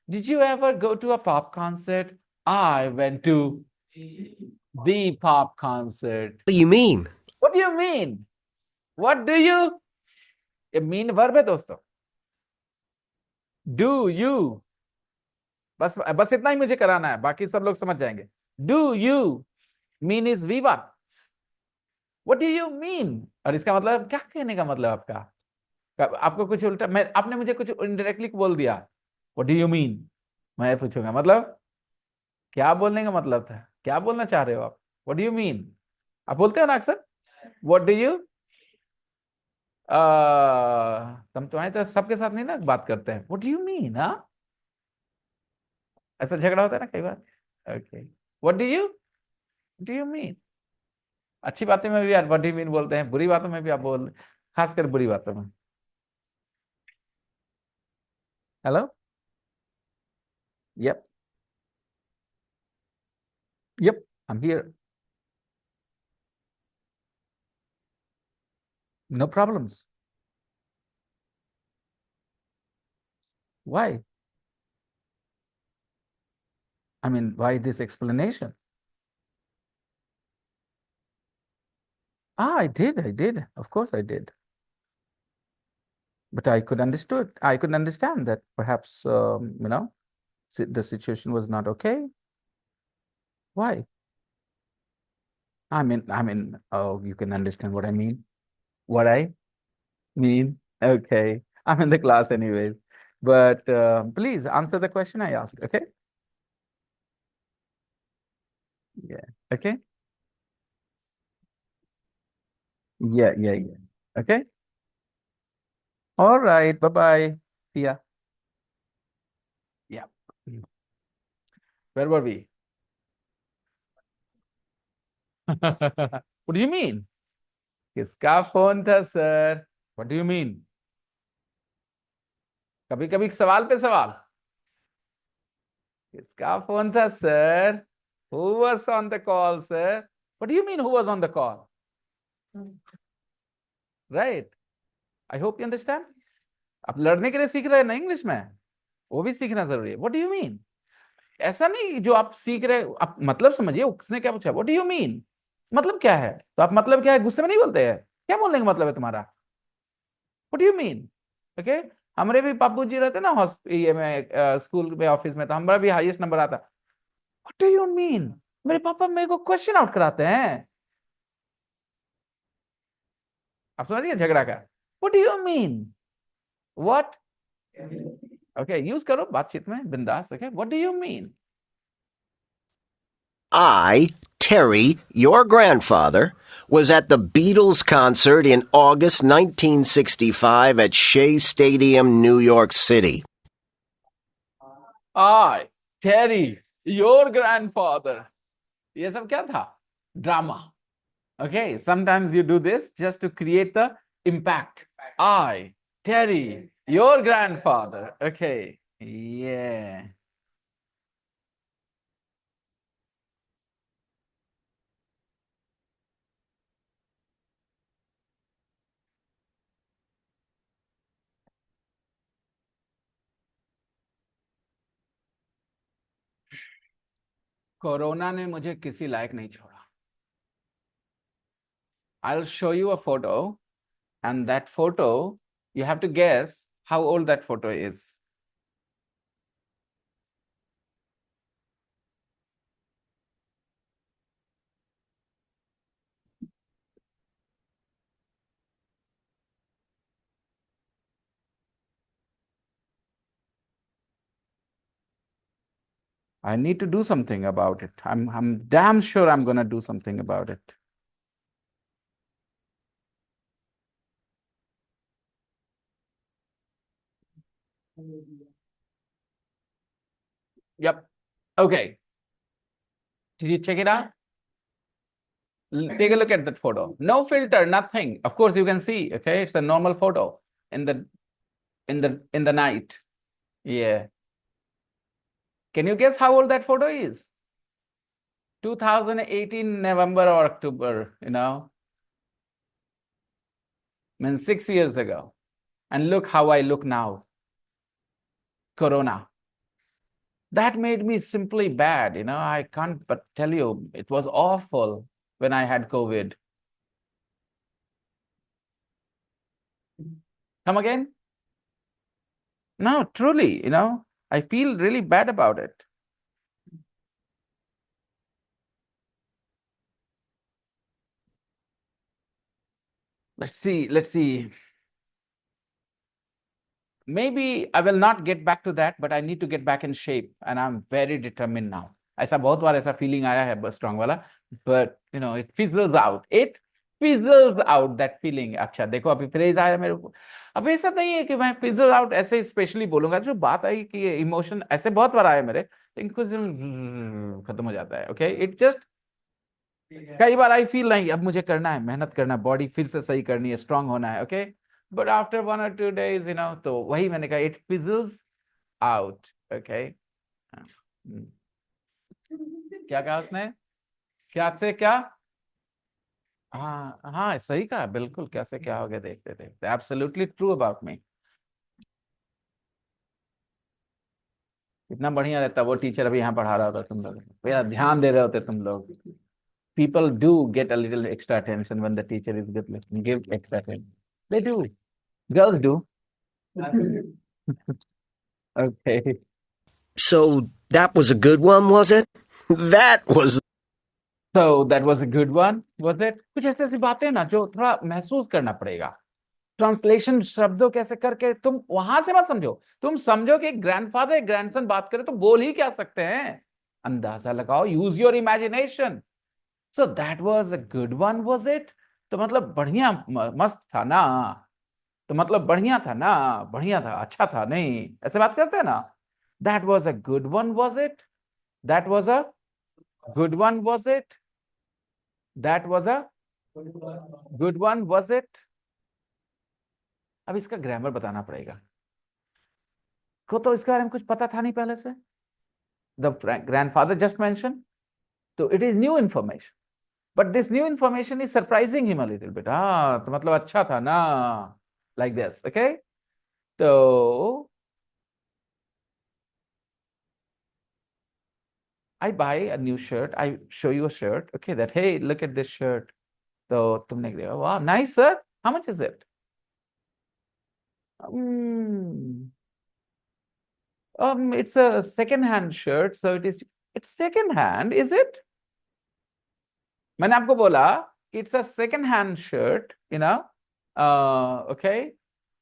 Did you ever go to a pop concert? I went to the pop concert. What do you mean? What do you mean? What do you, ये मीन वर्ब है दोस्तों। डू यू, बस बस इतना ही मुझे कराना है, बाकी सब लोग समझ जाएंगे। Do you mean is V one. What do you mean? और इसका मतलब क्या, कहने का मतलब आपका, आपको कुछ उल्टा, मैं, आपने मुझे कुछ इनडायरेक्टली बोल दिया, व्हाट डू यू मीन, मैं पूछूंगा मतलब क्या बोलने का मतलब था, क्या बोलना चाह रहे हो आप? What do you mean? आप बोलते हो ना अक्सर, व्हाट डू यू, तुम तुम्हारे तो सबके साथ नहीं ना बात करते हैं, व्हाट डू यू मीन? हाँ, ऐसा झगड़ा होता है ना कई बार। Okay, what do you mean? अच्छी बातें में भी यार व्हाट डू यू मीन बोलते हैं, बुरी बातों में भी आप बोल, खासकर बुरी बातों में। Hello, yup yup, I am here, no problems, why? I mean, why this explanation? I did. Of course I did. But I could understand that perhaps, the situation was not okay. Why? Oh, you can understand what I mean. What I mean? Okay. I'm in the class anyways. But please answer the question I asked, okay? Yeah. Okay. Yeah. Okay. All right. Bye-bye. See ya. Yeah. Where were we? What do you mean? किसका फोन था sir? What do you mean? कभी कभी सवाल पे सवाल. किसका फोन था sir? Who was on the call, sir? What do you mean who was on the call? Right. I hope you understand. आप लड़ने के लिए सीख रहे हैं ना इंग्लिश में, वो भी सीखना जरूरी है. What do you mean? ऐसा नहीं जो आप सीख रहे आप मतलब समझिए. उसने क्या पूछा? What do you mean? मतलब क्या है? तो आप मतलब क्या है गुस्से में नहीं बोलते हैं. क्या बोलने का मतलब है तुम्हारा? What do you mean? Okay. हमारे भी पापू जी रहते ना ये में स्कूल में ऑफिस में, तो हमारा भी हाईएस्ट नंबर आता. What do you mean? मेरे पापा मेरे को क्वेश्चन आउट कराते हैं. आप समझिए झगड़ा का. What do you mean? What? Okay, use करो बातचीत में बिंदास. Okay, what do you mean? I, Terry, your grandfather, was at the Beatles concert in August 1965 at Shea Stadium, New York City. I, Terry, your grandfather. ये सब क्या था? Drama. Okay, sometimes you do this just to create the impact. I, Terry, your grandfather. Okay, yeah. Corona ने मुझे किसी लायक नहीं छोड़ा. I'll show you a photo, and that photo, you have to guess how old that photo is. I need to do something about it. I'm damn sure I'm gonna do something about it. Yep. Okay. Did you check it out? Take a look at that photo. No filter, nothing. Of course, you can see. Okay, it's a normal photo in the night. Yeah. Can you guess how old that photo is? 2018 November or October. Means 6 years ago. And look how I look now. Corona. That made me simply bad. I can't but tell you, it was awful when I had COVID. Come again? No, truly, I feel really bad about it. Let's see. Maybe I will not get back to that, but I need to get back in shape, and I'm very determined now. ऐसा बहुत बार ऐसा फीलिंग आया है बस स्ट्रांग वाला, but it fizzles out. It fizzles out that feeling. अच्छा देखो अभी फ्रेज आया मेरे को. अब ऐसा नहीं है कि मैं fizzle out ऐसे स्पेशली बोलूंगा. जो बात आई कि इमोशन ऐसे बहुत बार आया मेरे, लेकिन कुछ दिन खत्म हो जाता है. ओके, इट जस्ट कई बार आई फील नहीं अब मुझे करना है, मेहनत करना है, बॉडी फिर से सही करनी है, स्ट्रांग होना है. Okay, but after 1 or 2 days, तो वही मैंने कहा, इट फिजल्स आउट. ओके, क्या कहा उसने? क्या से क्या? हाँ हाँ, सही कहा, बिल्कुल. क्या से क्या हो गया देखते देखते. Absolutely true about me. इतना बढ़िया रहता वो टीचर अभी यहाँ पढ़ा रहा होता, तुम लोग मेरा ध्यान दे रहे होते तुम लोग. People do get a little extra attention when the teacher is good listening. Give extra attention. They do. Girls do. Okay. So that was a good one, was it? That was So that was a good one, was it? कुछ ऐसी ऐसी बातें ना जो थोड़ा महसूस करना पड़ेगा. ट्रांसलेशन शब्दों कैसे करके तुम वहां से मत समझो, तुम समझो कि ग्रैंडफादर ग्रैंडसन बात करे तो बोल ही क्या सकते हैं, अंदाजा लगाओ. Use your imagination. So that was a good one, was it? तो मतलब बढ़िया मस्त था ना, तो मतलब बढ़िया था ना, बढ़िया था, अच्छा था नहीं, ऐसे बात करते हैं ना. That was a good one, was it? That was a good one, was it? That was a good one, was it? अब इसका ग्रामर बताना पड़ेगा को, तो इसके बारे में कुछ पता था नहीं पहले से. द ग्रैंडफादर जस्ट मेंशन, तो it is new information, but this new information is surprising him a little bit. हाँ, तो मतलब अच्छा था ना, लाइक दिस. ओके, तो I buy a new shirt, I show you a shirt, okay, that hey, look at this shirt. तो तुमने कहा wow, nice sir, how much is it? um, it's a second hand shirt, so it's second hand, is it? मैंने आपको बोला कि it's a second hand shirt, you know, okay,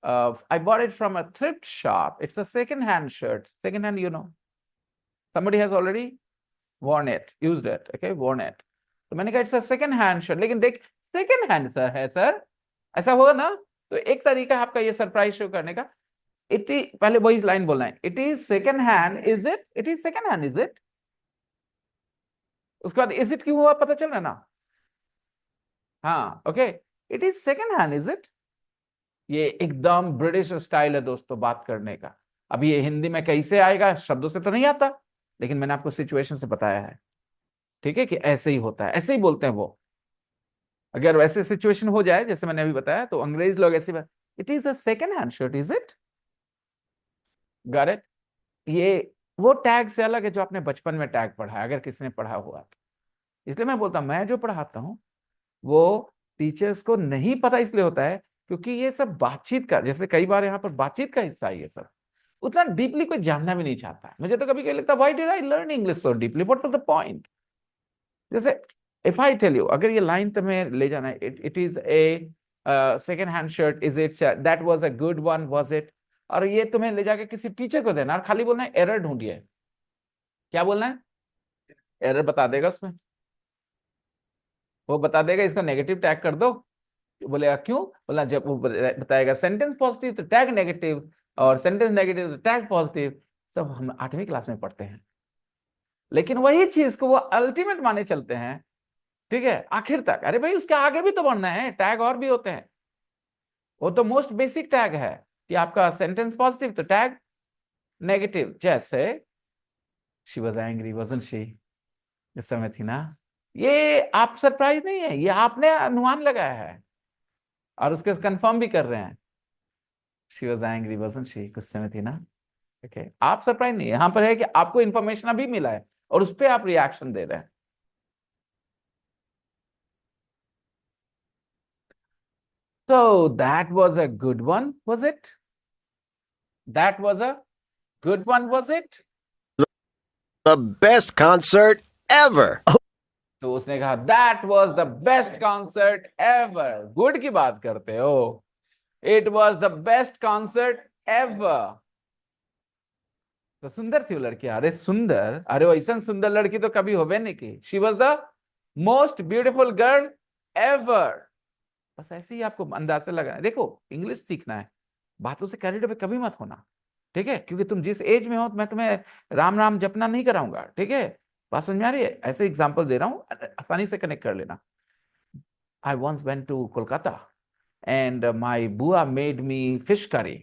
I bought it from a thrift shop, it's a second hand shirt. Second hand, you know, somebody has already worn it, used it, okay, worn it. तो मैंने कहा it's a second hand shirt, लेकिन देख second hand सर है सर, ऐसा होगा ना. तो एक तरीका है आपका ये सरप्राइज शो करने का, इट इज, पहले वही लाइन बोलना है, it is second hand, is it? It is second hand, is it? उसके बाद इज इट क्यों हुआ पता चल रहा ना. हाँ, okay, it is second hand, is it? ये एकदम ब्रिटिश स्टाइल है दोस्तों बात करने का. अभी ये हिंदी में कैसे आएगा, शब्दों से तो नहीं आता, लेकिन मैंने आपको सिचुएशन से बताया है, ठीक है, कि ऐसे ही होता है, ऐसे ही बोलते हैं वो. अगर वैसे सिचुएशन हो जाए जैसे मैंने अभी बताया, तो अंग्रेज लोग ऐसे बात, it is a second hand shirt, is it? Got it? ये वो टैग से अलग है जो आपने बचपन में टैग पढ़ा है, अगर किसी ने पढ़ा हुआ तो. इसलिए मैं बोलता हूं, मैं जो पढ़ाता हूं वो टीचर्स को नहीं पता इसलिए होता है क्योंकि ये सब बातचीत का, जैसे कई बार यहाँ पर बातचीत का हिस्सा है ये सब, उतना डीपली कोई जानना भी नहीं चाहता है. मुझे तो कभी कभी लगता है why did I learn English so deeply, what was the point? जैसे इफ आई टेल यू, अगर ये लाइन तुम्हें ले जाना है, it is a second hand shirt, is it? That was a good one, was it? और ये तुम्हें ले जाके किसी टीचर को देना और खाली बोलना है एरर ढूंढिए. क्या बोलना है? एरर बता देगा उसमें, वो बता देगा इसको नेगेटिव टैग कर दो. बोलेगा क्यों? बोला जब वो बताएगा सेंटेंस पॉजिटिव तो टैग नेगेटिव, और सेंटेंस नेगेटिव तो टैग पॉजिटिव. सब हम 8वीं क्लास में पढ़ते हैं, लेकिन वही चीज को वो अल्टीमेट माने चलते हैं, ठीक है, आखिर तक. अरे भाई उसके आगे भी तो बढ़ना है, टैग और भी होते हैं. वो तो मोस्ट बेसिक टैग है कि आपका सेंटेंस पॉजिटिव तो टैग नेगेटिव. जैसे she was angry, wasn't she? इस समय थी ना. ये आप सरप्राइज नहीं है, ये आपने अनुमान लगाया है और उसके कंफर्म भी कर रहे हैं. She was angry, wasn't she? कुछ समय थी ना. ओके, आप सरप्राइज नहीं है, यहां पर है कि आपको इंफॉर्मेशन अभी मिला है और उस पर आप रिएक्शन दे रहे हैं. So that was a good one, was it? That was a good one, was it? the best concert ever. तो उसने कहा that was the best concert ever. Good की बात करते हो. It was the best concert ever. तो सुंदर थी वो लड़की. अरे सुंदर, अरे वैसा सुंदर लड़की तो कभी होवे नहीं की. She was the most beautiful girl ever. बस ऐसे ही आपको अंदाजा लगाना. देखो इंग्लिश सीखना है, बातों से कैरिड अवे कभी मत होना, ठीक है, क्योंकि तुम जिस एज में हो मैं तुम्हें राम राम जपना नहीं कराऊंगा, ठीक है. बात समझ में आ रही है? ऐसे एग्जांपल दे रहा हूं, आसानी से कनेक्ट कर लेना. I once went to Kolkata and my बुआ made me fish curry.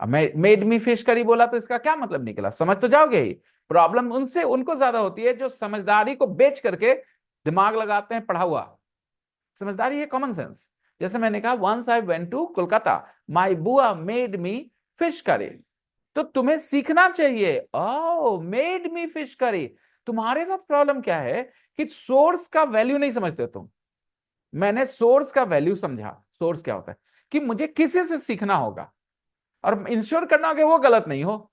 Made me fish curry बोला तो इसका क्या मतलब निकला, समझ तो जाओगे ही. प्रॉब्लम उनसे उनको ज्यादा होती है जो समझदारी को बेच करके दिमाग लगाते हैं पढ़ा हुआ. समझदारी है कॉमन सेंस. जैसे मैंने कहा once I went to Kolkata, my बुआ मेड मी फिश करी, तो तुम्हें सीखना चाहिए। ओ मेड मी फिश करी। तुम्हारे साथ प्रॉब्लम क्या है कि सोर्स का वैल्यू नहीं समझते तुम। मैंने सोर्स का वैल्यू समझा। सोर्स क्या होता है कि मुझे किसी से सीखना होगा और इंश्योर करना होगा वो गलत नहीं हो,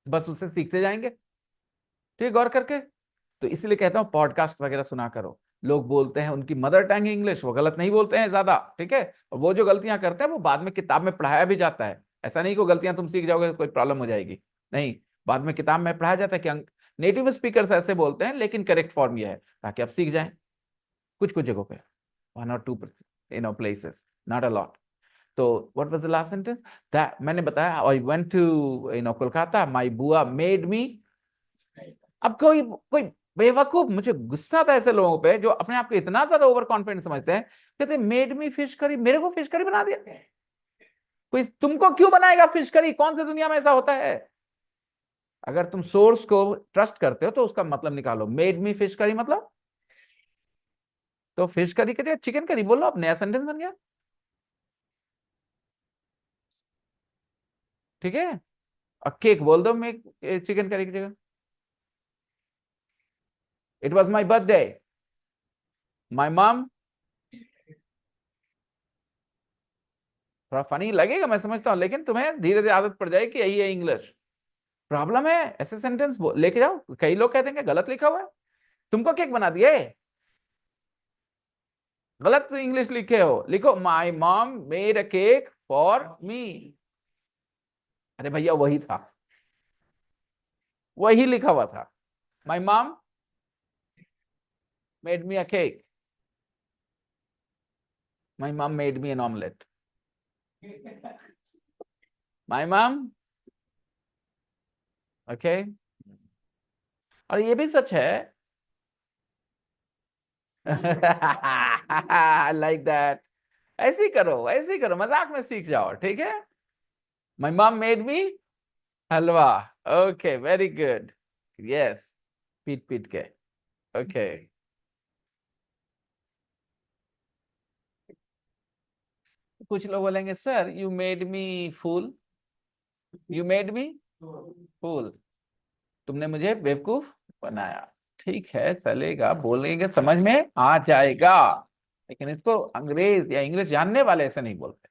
बस उससे सीखते जाएंगे। ठीक, गौर करके। तो इसलिए कहता हूं पॉडकास्ट वगैरह सुना करो। लोग बोलते हैं उनकी मदर टंग इंग्लिश, वो गलत नहीं बोलते हैं ज्यादा, ठीक है। और वो जो गलतियां करते हैं वो बाद में किताब में पढ़ाया भी जाता है। ऐसा नहीं कि वो गलतियां तुम सीख जाओगे तो कोई प्रॉब्लम हो जाएगी, नहीं। बाद में किताब में पढ़ाया जाता है कि नेटिव स्पीकर्स ऐसे बोलते हैं, लेकिन करेक्ट फॉर्म ये है ताकि आप सीख जाएं। कुछ कुछ जगहों पे 1 or 2 places, not a lot. तो what was the last sentence that मैंने बताया? I went to Kolkata, my बुआ मेड मी। अब कोई कोई बेवकूफ, मुझे गुस्सा आता है ऐसे लोगों पे जो अपने आप को इतना ज्यादा ओवर कॉन्फिडेंट समझते हैं। कहते मेड मी फिश करी, मेरे को फिश करी बना दिया। कोई तुमको क्यों बनाएगा फिश करी? कौन सी दुनिया में ऐसा होता है? अगर तुम सोर्स को ट्रस्ट करते हो तो उसका मतलब निकालो। मेड मी फिश करी मतलब, तो फिश करी के जगह चिकन करी बोलो, अब नया सेंटेंस बन गया। ठीक है, और केक बोल दो मैं चिकन करी की जगह। It was my birthday, my mom. थोड़ा फनी लगेगा मैं समझता हूं, लेकिन तुम्हें धीरे धीरे आदत पड़ जाएगी कि यही है इंग्लिश। प्रॉब्लम है ऐसे सेंटेंस लेके जाओ। कई लोग कहते हैं कि गलत लिखा हुआ है, तुमको केक बना दिए। गलत इंग्लिश लिखे हो, लिखो my mom made a cake for me. अरे भैया वही था, वही लिखा हुआ था। My mom made me a cake, my mom made me an omelette, my mom. Okay, और ये भी सच है। Like that. ऐसे ही करो, मजाक में सीख जाओ, ठीक है। My mom made me halwa. Okay, very good. Yes, पीट पीट के। ओके, कुछ लोग बोलेंगे sir you made me fool, you made मी फूल, तुमने मुझे बेवकूफ बनाया। ठीक है, चलेगा, बोलेंगे, समझ में आ जाएगा। लेकिन इसको अंग्रेज या इंग्लिश जानने वाले ऐसे नहीं बोलते।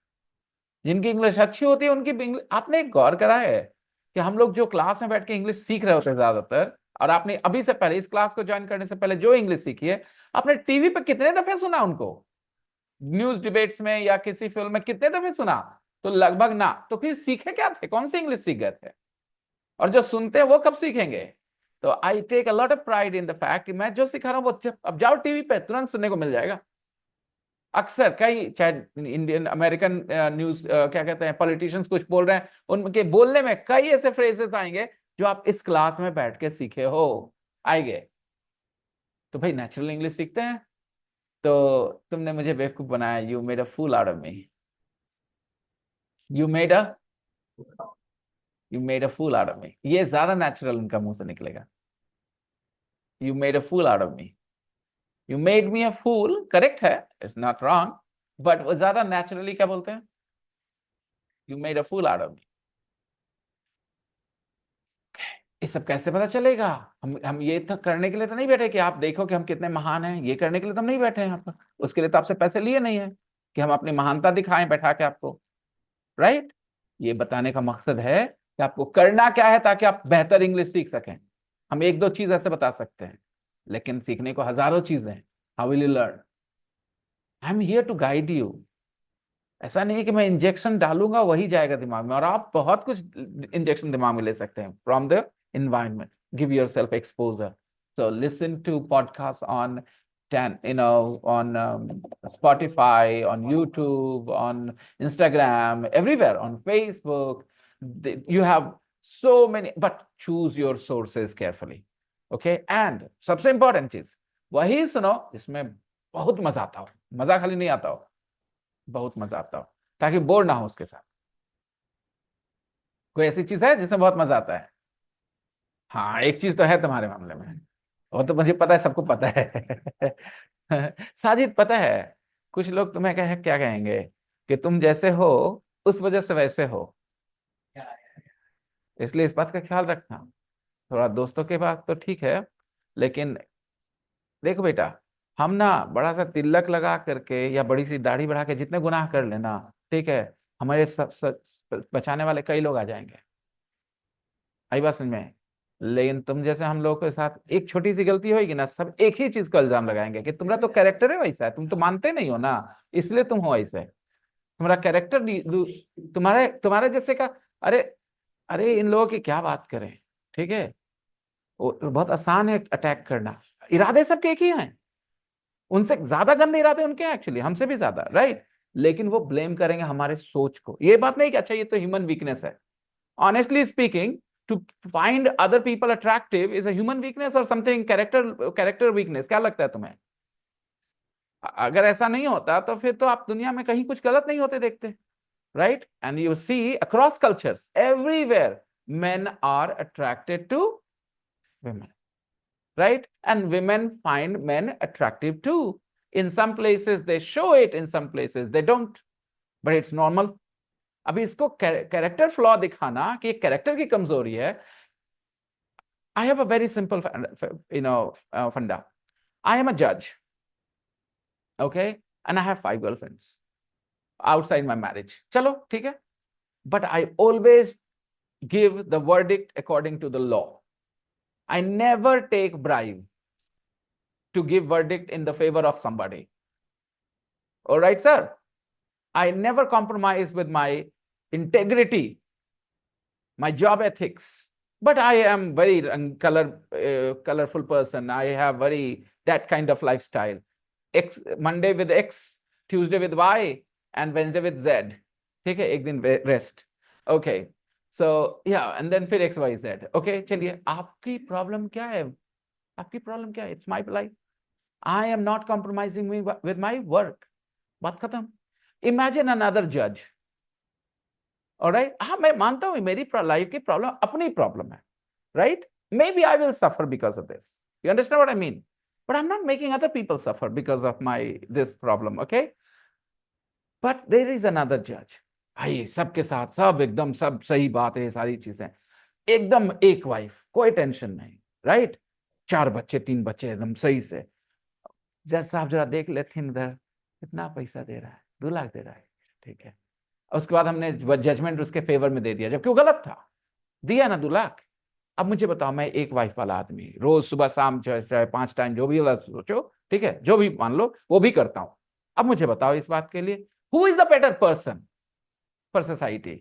जिनकी इंग्लिश अच्छी होती है उनकी भी आपने एक गौर करा है कि हम लोग जो क्लास में बैठ के इंग्लिश सीख रहे होते हैं ज्यादातर, और आपने अभी से पहले इस क्लास को ज्वाइन करने से पहले जो इंग्लिश सीखी है, आपने टीवी पे कितने दफे सुना उनको? न्यूज डिबेट्स में या किसी फिल्म में कितने दफे सुना? तो लगभग ना। तो फिर सीखे क्या थे? कौन सी इंग्लिश सीख गए थे? और जो सुनते हैं वो कब सीखेंगे? तो I take a lot of pride in the fact कि मैं जो सिखा रहा हूँ वो अब जाओ टीवी पे तुरंत सुनने को मिल जाएगा। अक्सर कई, चाहे इंडियन अमेरिकन न्यूज क्या कहते हैं, पॉलिटिशियंस कुछ बोल रहे हैं, उनके बोलने में कई ऐसे फ्रेजेस आएंगे जो आप इस क्लास में बैठ के सीखे हो, आएंगे। तो भाई नेचुरल इंग्लिश सीखते हैं। तो तुमने मुझे बेवकूफ बनाया, you made a fool out of me, you made a you made a fool out of me, ये ज्यादा नेचुरल उनका मुंह से निकलेगा। You made a fool out of me, you made me a fool, correct है, इट्स नॉट रॉन्ग, बट वो ज्यादा नेचुरली क्या बोलते हैं? You made a fool out of me. ये सब कैसे पता चलेगा? हम ये तो करने के लिए तो नहीं बैठे कि आप देखो कि हम कितने महान हैं, ये करने के लिए तो हम नहीं बैठे हैं यहाँ पर। उसके लिए तो आपसे पैसे लिए नहीं है कि हम अपनी महानता दिखाएं बैठा के आपको, राइट। ये बताने का मकसद है कि आपको करना क्या है ताकि आप बेहतर इंग्लिश सीख सकें। हम एक दो चीज ऐसे बता सकते हैं, लेकिन सीखने को हजारों चीजें हैं। How will you learn? I am here to guide you. ऐसा नहीं है कि मैं इंजेक्शन डालूंगा वही जाएगा दिमाग में, और आप बहुत कुछ इंजेक्शन दिमाग में ले सकते हैं from the environment. Give yourself exposure. So listen to podcasts on 10, on Spotify, on YouTube, on Instagram, everywhere, on Facebook. You have so many, but choose your sources carefully. Okay? And सबसे important चीज, वही सुनो जिसमें बहुत मजा आता हो। मजा खाली नहीं आता हो, बहुत मजा आता हो, ताकि बोर ना हो उसके साथ। कोई ऐसी चीज है जिसमें बहुत मजा आता है? हाँ, एक चीज तो है तुम्हारे मामले में, वो तो मुझे पता है, सबको पता है। साजिद, पता है कुछ लोग तुम्हें क्या कहेंगे कि तुम जैसे हो उस वजह से वैसे हो। इसलिए इस बात का ख्याल रखना। थोड़ा दोस्तों के पास तो ठीक है, लेकिन देखो बेटा, हम ना बड़ा सा तिलक लगा करके या बड़ी सी दाढ़ी बढ़ा के जितने गुनाह कर लेना, ठीक है, हमारे बचाने वाले कई लोग आ जाएंगे। आई बात समझ में? लेकिन तुम जैसे हम लोगों के साथ एक छोटी सी गलती होगी ना, सब एक ही चीज का इल्जाम लगाएंगे कि तुम्हारा तो कैरेक्टर है वैसा है, तुम तो मानते नहीं हो ना, इसलिए तुम हो ऐसे, तुम्हारा कैरेक्टर तुम्हारे तुम्हारे जैसे का। अरे, अरे इन लोगों की क्या बात करें, ठीक है, वो बहुत आसान है अटैक करना, इरादे सबके एक ही हैं, उनसे ज्यादा गंदे इरादे उनके हैं एक्चुअली, हमसे भी ज्यादा, राइट। लेकिन वो ब्लेम करेंगे हमारे सोच को, ये बात नहीं कि अच्छा ये तो ह्यूमन वीकनेस है। Honestly speaking, to find other people attractive is a human weakness or something character weakness? क्या लगता है तुम्हें? अगर ऐसा नहीं होता तो फिर तो आप दुनिया में कहीं कुछ गलत नहीं होते देखते, right? And you see across cultures, everywhere, men are attracted to women, right? And women find men attractive too. In some places they show it, in some places they don't, but it's normal. अभी इसको कैरेक्टर फ्लॉ दिखाना कि कैरेक्टर की कमजोरी है। I have a very simple, funda. I am a judge, okay, and I have 5 girlfriends outside my marriage. चलो ठीक है, but I always give the verdict according to the law. I never take bribe to give verdict in the favor of somebody. All right, sir. I never compromise with my integrity, my job ethics. But I am very colorful person. I have very that kind of lifestyle. Monday with X, Tuesday with Y, and Wednesday with Z. ठीक है, एक दिन रेस्ट, ओके। सो या एंड देन फिर X Y Z, ओके। चलिए, आपकी प्रॉब्लम क्या है? आपकी प्रॉब्लम क्या है? It's my life, I am not compromising with my work, बात खत्म। इमेजिन अनदर जज, ऑलराइट, हाँ मैं मानता हूँ मेरी लाइफ की प्रॉब्लम अपनी प्रॉब्लम है, right? Maybe I will suffer because of this, you understand what I mean? But I'm not making other people suffer because of this problem, okay? But there is another judge. भाई सबके साथ सब एकदम सब सही बात है, सारी चीजें एकदम, एक वाइफ, कोई टेंशन नहीं, राइट? 4 बच्चे 3 बच्चे एकदम सही से। जज साहब जरा देख लेते हैं इधर, कितना पैसा दे रहा है? 2 लाख दे रहा है, ठीक है। उसके बाद हमने जजमेंट उसके फेवर में दे दिया, जबकि वो गलत था, दिया ना 2 लाख। अब मुझे बताओ, मैं एक वाइफ वाला आदमी, रोज सुबह शाम चाहे 5 टाइम जो भी सोचो, ठीक है, जो भी मान लो वो भी करता हूं। अब मुझे बताओ इस बात के लिए, who is the better person for society?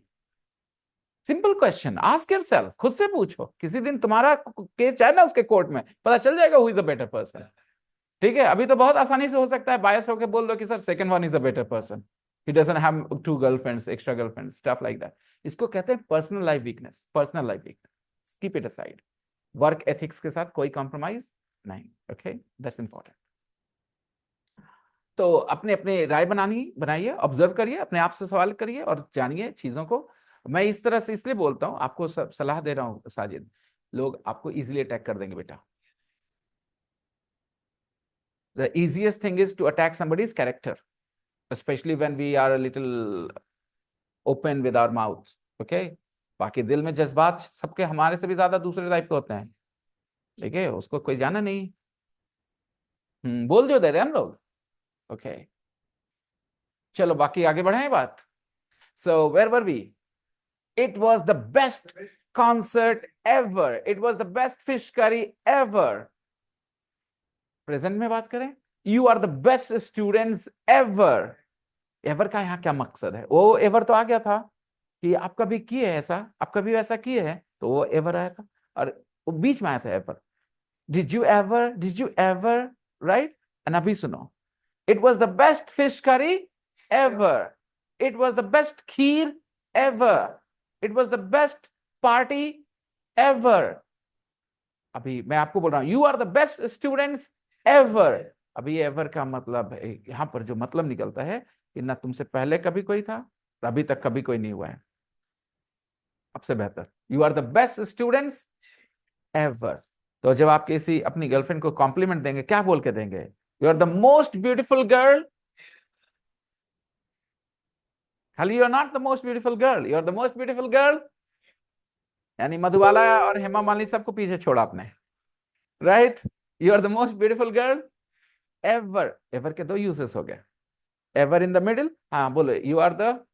Simple question, ask yourself, खुद से पूछो। किसी दिन तुम्हारा केस जाए ना उसके कोर्ट में, पता चल जाएगा who is the better person, ठीक है। अभी तो बहुत आसानी से हो सकता है बायस होकर बोल दो कि sir second one is the better person, he doesn't have 2 girlfriends, extra girlfriends, stuff like that. इसको कहते हैं personal life weakness, personal life weakness. Keep it aside. Work ethics के साथ कोई कॉम्प्रोमाइज नहीं, ओके, दैट्स इंपॉर्टेंट। तो अपने अपने राय बनाइए, ऑब्जर्व करिए, अपने आप से सवाल करिए और जानिए चीजों को। मैं इस तरह से इसलिए बोलता हूं, आपको सलाह दे रहा हूं साजिद, लोग आपको इजीली अटैक कर देंगे बेटा। The easiest thing is to attack somebody's character, especially when we are a little open with our mouth, okay? बाकी दिल में जज्बात सबके हमारे से भी ज्यादा दूसरे टाइप के होते हैं, ठीक है, उसको कोई जाना नहीं। बोल जो दे रहे हम लोग, ओके। चलो बाकी आगे बढ़ाएं बात। So where were we? It was the best concert ever, it was the best fish curry ever. Present में बात करें, you are the best students ever. Ever का यहाँ क्या मकसद है? वो एवर तो आ गया था कि आप कभी किए ऐसा, आप कभी वैसा किए हैं, तो वो एवर आया था, और वो बीच में आया था ever. Did you ever, right? And अभी सुनो, it was the best fish curry ever, it was the best kheer ever, it was the best party ever. अभी मैं आपको बोल रहा हूं, you are the best students ever. अभी एवर का मतलब, यहां पर जो मतलब निकलता है कि ना तुमसे पहले कभी कोई था, अभी तक कभी कोई नहीं हुआ है आपसे बेहतर। You are the best students ever. तो जब आप किसी अपनी गर्लफ्रेंड को कॉम्प्लीमेंट देंगे, क्या बोल के देंगे? You are the most beautiful girl. खाली you are not the most beautiful girl, you are the most beautiful girl यानी मधुबाला और हेमा मालिनी सबको पीछे छोड़ा आपने, right? You are the most beautiful girl ever. Ever के दो यूजेस हो गए, एवर इन द मिडिल, हाँ बोलो, यू आर द,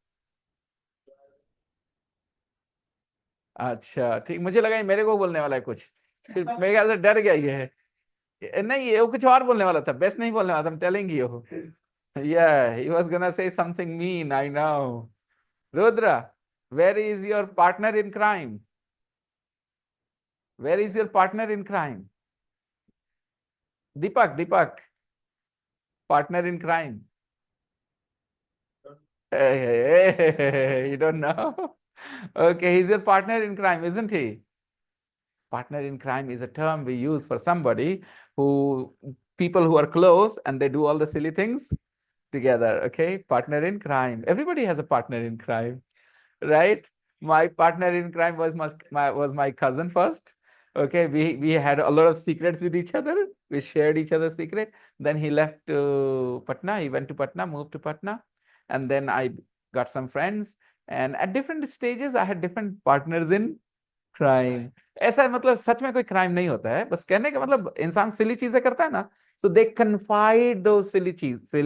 अच्छा ठीक, मुझे लगा ये मेरे को बोलने वाला है कुछ, फिर मेरे ख्याल से डर गया ये है। नहीं, ये वो कुछ और बोलने वाला था, बेस्ट नहीं बोलने वाला था, I'm telling you. Yeah, he was gonna say something mean, I know. Rudra, where is your partner in crime? Where is your partner in crime? Deepak, partner in crime. Hey, you don't know? Okay, he's your partner in crime, isn't he? Partner in crime is a term we use for somebody who, people who are close and they do all the silly things together. Okay, partner in crime. Everybody has a partner in crime, right? My partner in crime was my cousin first. Okay, we had a lot of secrets with each other. We shared each other's secret. Then he left to Patna. He went to Patna, moved to Patna, and then I got some friends. And at different stages, I had different partners in crime. ऐसा मतलब सच में कोई क्राइम नहीं होता है, बस कहने का मतलब इंसान सिली चीजें करता है ना, so they confide those silly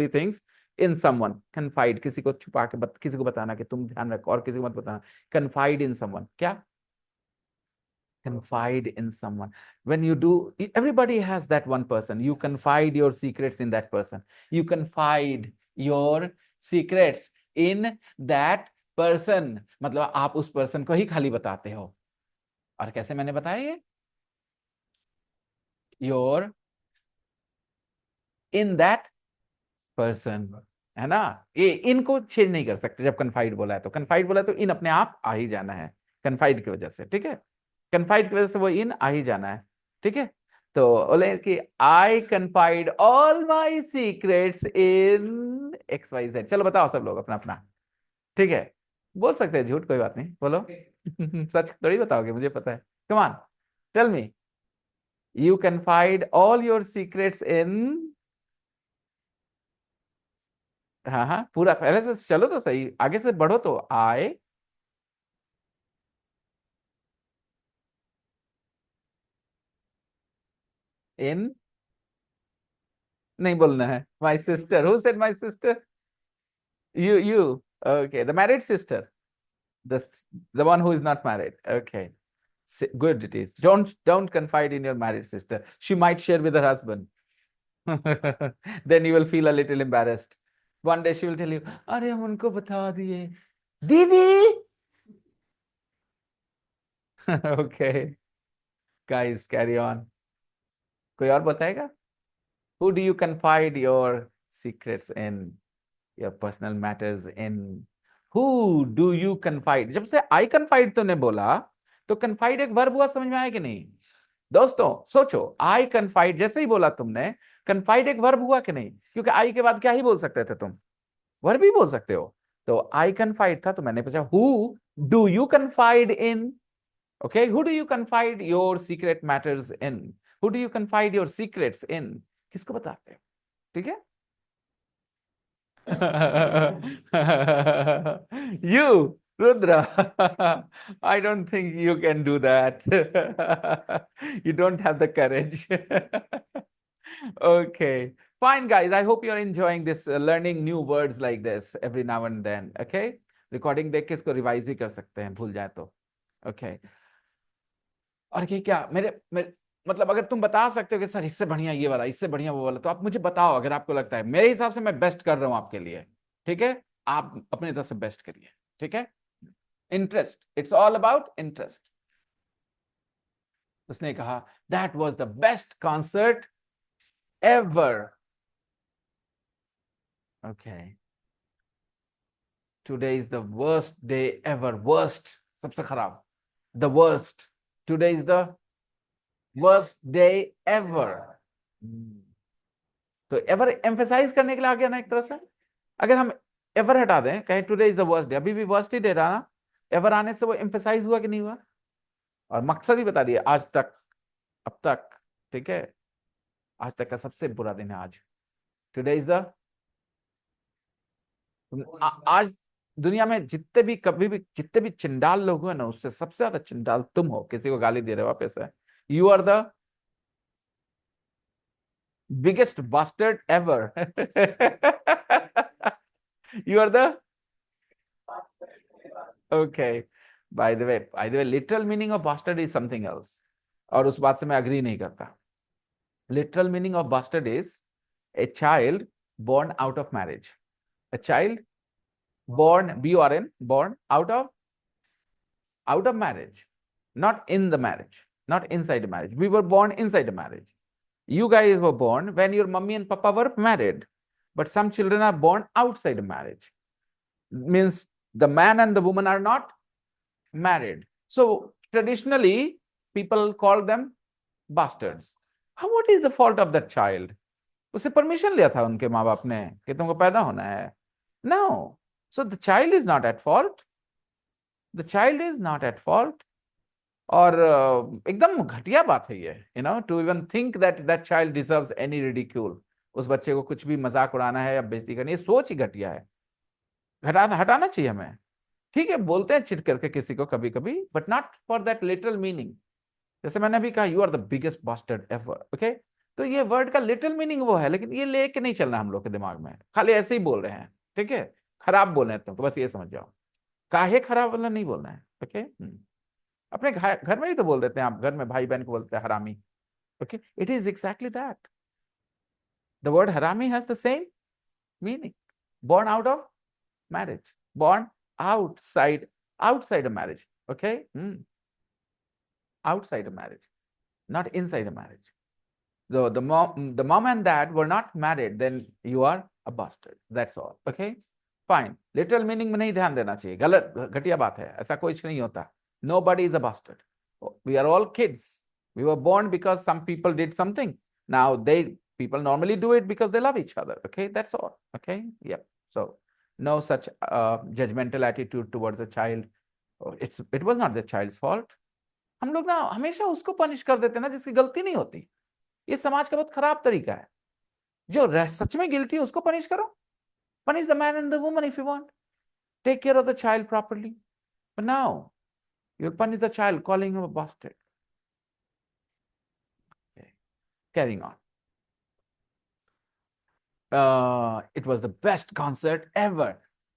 things in someone. Confide, किसी को छुपा के किसी को बताना कि तुम ध्यान रखो और किसी को मत बताना. Confide in someone. क्या? Confide in someone. When you do, everybody has that one person. You confide your secrets in that person. You confide your secrets in that person. मतलब आप उस person को ही खाली बताते हो. और कैसे मैंने बताया ये? You're in that person, है ना? ये इनको चेंज नहीं कर सकते. जब कन्फाइड बोला है तो, कन्फाइड बोला है तो इन अपने आप आ ही जाना है कन्फाइड की वजह से, ठीक है? कन्फाइड की वजह से वो इन आ ही जाना है, ठीक है? तो बोले कि I confide all my secrets in X Y Z. चलो बताओ सब लोग अपना अपना, ठीक है? बोल सकते हैं झूठ, कोई बात नहीं, बोलो. सच थोड़ी बताओगे, मुझे पता है. Come on, tell me. You confide all your secrets in, हाँ हाँ पूरा पहले से चलो तो सही, आगे से बढ़ो तो. आई इन, नहीं बोलना है. My sister, who said my sister? You okay, the married sister, the the one who is not married. Okay, good it is. Don't confide in your married sister, she might share with her husband. Then you will feel a little embarrassed. One day she will tell you, अरे हम उनको बता दिए दीदी. Okay, guys, carry on. कोई और बताएगा? Who do you confide your secrets in, your personal matters in? Who do you confide? जब से I confide तूने बोला तो confide एक वर्ब हुआ, समझ में आया कि नहीं? दोस्तों सोचो, I confide जैसे ही बोला तुमने, confide एक वर्ब हुआ कि नहीं? क्योंकि I के बाद क्या ही बोल सकते थे तुम? वर्ब ही बोल सकते हो. तो I confide था तो मैंने पूछा who do you confide in? Okay, who do you confide your secret matters in? Who do you confide your secrets in? किसको बताते हो? ठीक है? You, Rudra, I don't think you can do that. You don't have the courage. Okay, fine, guys. I hope you're enjoying this, learning new words like this every now and then. Okay, recording देख के इसको रिवाइज भी कर सकते हैं, भूल जाए तो. Okay. और क्या मेरे मतलब अगर तुम बता सकते हो कि सर इससे बढ़िया ये वाला, इससे बढ़िया वो वाला, तो आप मुझे बताओ. अगर आपको लगता है, मेरे हिसाब से मैं बेस्ट कर रहा हूं आपके लिए, ठीक है? आप अपनी तरफ से बेस्ट करिए, ठीक है? Interest, it's all about interest. उसने कहा that was the best concert ever. Okay, today is the worst day ever. Worst, सबसे खराब. The worst. Today is the worst day ever. तो एवर एम्फेसाइज करने के लिए आ गया ना एक तरह से. अगर हम एवर हटा दें, कहें today is the worst day, अभी भी वर्स्ट ही डे रहा ना. एवर आने से वो एम्फेसाइज हुआ कि नहीं हुआ? और मकसद ही बता दिया, आज तक, अब तक, ठीक है? आज तक का सबसे बुरा दिन है आज. टुडे इज द, आज दुनिया में जितने भी कभी भी जितने भी चिंडाल लोग हुए ना, उससे सबसे ज्यादा चिंडाल तुम हो। किसी को गाली दे रहे हो आप ऐसे, you are the biggest bastard ever. You are the okay. By the way, literal meaning of bastard is something else. और उस बात से मैं agree नहीं करता. Literal meaning of bastard is a child born out of marriage. A child born, B-O-R-N, born out of marriage, not in the marriage, not inside the marriage. We were born inside the marriage. You guys were born when your mummy and papa were married, but some children are born outside the marriage. Means the man and the woman are not married. So traditionally, people call them bastards. What is the fault of that child? उससे परमिशन लिया था उनके माँ बाप ने कि तुमको पैदा होना है. No. So the child is not at fault. The child is not at fault. और एकदम घटिया बात है ये, to even think that child deserves any ridicule. उस बच्चे को कुछ भी मजाक उड़ाना है या बेइज्जती करनी है, सोच ही घटिया है. हटाना चाहिए हमें. ठीक है, बोलते हैं चिढ़ करके किसी को कभी कभी, but not for that literal meaning. जैसे मैंने अभी कहा, you are the biggest bastard ever. Okay, तो ये वर्ड का लिटरल मीनिंग वो है, लेकिन ये लेके नहीं चलना हम लोग के दिमाग में. खाली ऐसे ही बोल रहे हैं, ठीक है, खराब बोल रहे हैं तुमको, बस ये समझ जाओ. काहे खराब वाला नहीं बोलना है. ओके, अपने घर में ही तो बोल देते हैं. आप घर में भाई बहन को बोलते हैं हरामी. Okay, it is exactly that. The word हरामी has the same meaning. born out of marriage, born outside a marriage. Okay, outside a marriage, not inside a marriage. So the mom and dad were not married, then you are a bastard. That's all. Okay, fine. Literal meaning में नहीं ध्यान देना चाहिए, गलत घटिया बात है, ऐसा कुछ नहीं होता. Nobody is a bastard. We are all kids. We were born because some people did something. Now people normally do it because they love each other. Okay, that's all. Okay, yep. So no such judgmental attitude towards a child. It was not the child's fault. हम लोग ना हमेशा उसको पनिश कर देते हैं ना जिसकी गलती नहीं होती. ये समाज का बहुत खराब तरीका है. जो सच में गिल्टी है उसको पनिश करो. Punish the man and the woman if you want. Take care of the child properly. But now you'll punish the child, calling him a bastard. Okay. Carrying on. It was the best concert ever.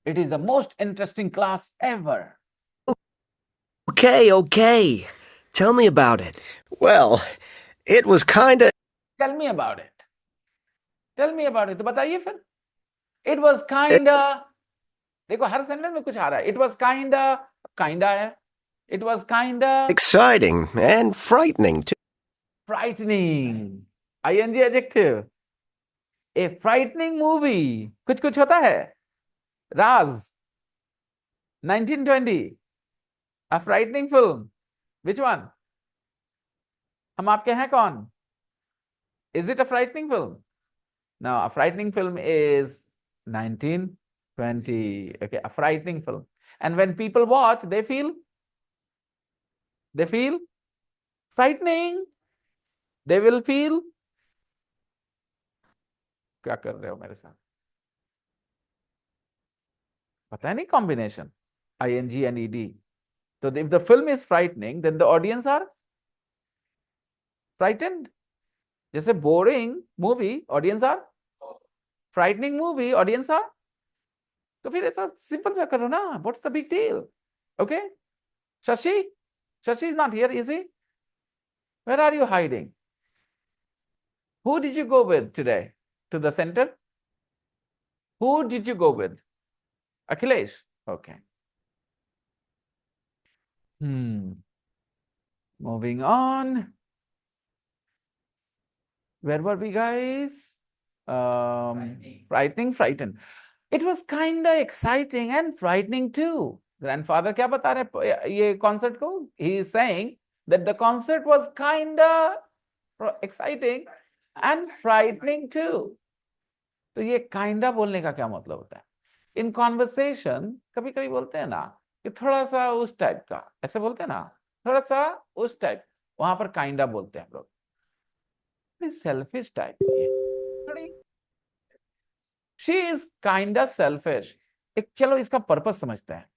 It is the most interesting class ever. Okay. Tell me about it. Well, it was kind of... Tell me about it. Tell me about it. तो बताइए फिर. It was kinda. देखो हर सेंटेंस में कुछ आ रहा है. It was kinda है. It was kinda exciting and frightening too. frightening. ING adjective. A frightening movie. कुछ होता है. Raz. 1920. A frightening film. Which one? हम आपके हैं कौन? Is it a frightening film? No, a frightening film is 1920. Okay, a frightening film. And when people watch, they feel frightening. They will feel. क्या कर रहे हो मेरे साथ? पता है नहीं combination ING and ED. So if the film is frightening, then the audience are frightened. जैसे boring movie, audience are frightening movie, audience are. तो फिर ऐसा simple सा करो ना. What's the big deal? Okay, Shashi is not here, is he? Where are you hiding? Who did you go with today to the center? Who did you go with? Akhilesh. Okay. Moving on. Where were we, guys? Frightened. It was kind of exciting and frightening too. Grandfather क्या बता रहे ये concert को? He is saying that the concert was kind of exciting and frightening too. तो ये kind of बोलने का क्या मतलब होता है? In conversation कभी कभी बोलते हैं ना कि थोड़ा सा उस टाइप का, ऐसे बोलते हैं ना, थोड़ा सा उस टाइप, वहां पर kind of बोलते हैं हम लोग. Selfish type. She is kind of selfish. एक चलो इसका पर्पस समझते हैं।